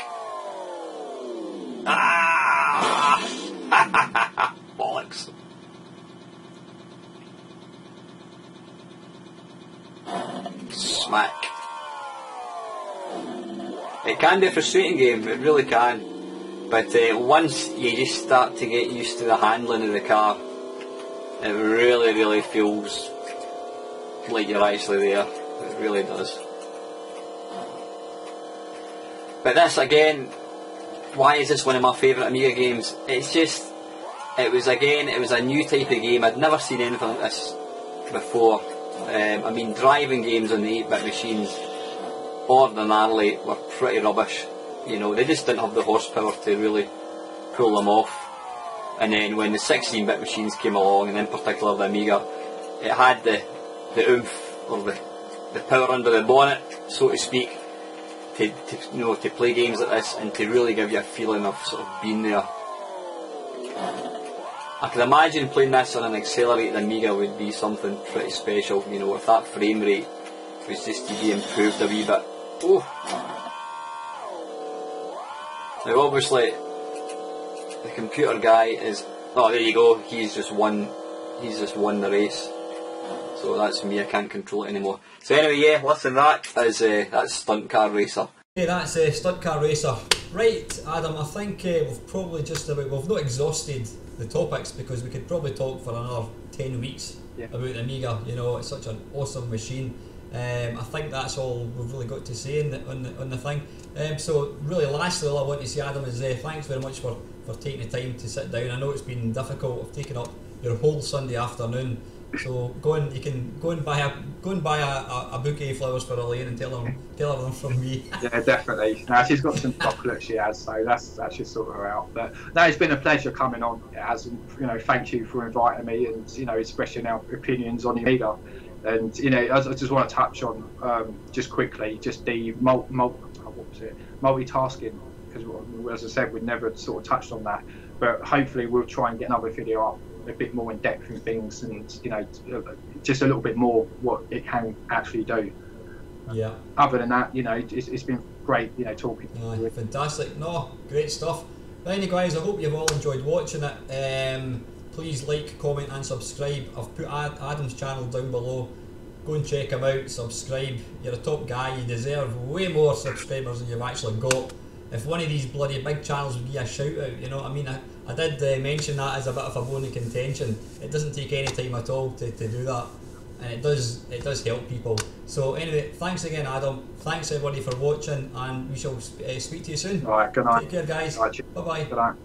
Ah! Bollocks. Smack. It can be a frustrating game, it really can, but once you just start to get used to the handling of the car, it really feels like you're actually there. It really does. But this again, why is this one of my favourite Amiga games? It's just, it was a new type of game. I'd never seen anything like this before. I mean, driving games on the 8-bit machines ordinarily were pretty rubbish. You know, they just didn't have the horsepower to really pull them off. And then when the 16-bit machines came along, and in particular the Amiga, it had the oomph, or the power under the bonnet, so to speak, to play games like this and to really give you a feeling of sort of being there. I can imagine playing this on an accelerated Amiga would be something pretty special, you know, if that frame rate was just to be improved a wee bit. Oh. Now obviously the computer guy is, oh there you go, he's just won the race. So that's me, I can't control it anymore. So anyway, yeah, listen, that's Stunt Car Racer. Okay, that's Stunt Car Racer. Right, Adam, I think we've probably we've not exhausted the topics, because we could probably talk for another 10 weeks about the Amiga. You know, it's such an awesome machine. I think that's all we've really got to say on the thing. So really, lastly, all I want to say, Adam, is thanks very much for taking the time to sit down. I know it's been difficult. I've taken up your whole Sunday afternoon. So you can go and buy a bouquet of flowers for Elaine and tell her them from me. Yeah, definitely. No, she's got some chocolate, she has, so that should sort her out. But no, it's been a pleasure coming on. It has, you know, thank you for inviting me and, you know, expressing our opinions on the Amiga. And, you know, I just want to touch on just quickly just the multitasking, because as I said, we've never sort of touched on that. But hopefully we'll try and get another video up a bit more in depth in things, and, you know, just a little bit more what it can actually do. Yeah. Other than that, you know, it's been great, you know, talking. Fantastic. No, great stuff. Anyway, guys, I hope you've all enjoyed watching it. Please like, comment and subscribe. I've put Adam's channel down below. Go and check him out, subscribe. You're a top guy, you deserve way more subscribers than you've actually got. If one of these bloody big channels would give you a shout out, you know what I mean? I did mention that as a bit of a bone of contention. It doesn't take any time at all to do that, and it does help people. So anyway, thanks again, Adam. Thanks everybody for watching, and we shall speak to you soon. Alright, good night. Take care, guys. Right, bye bye. Good night.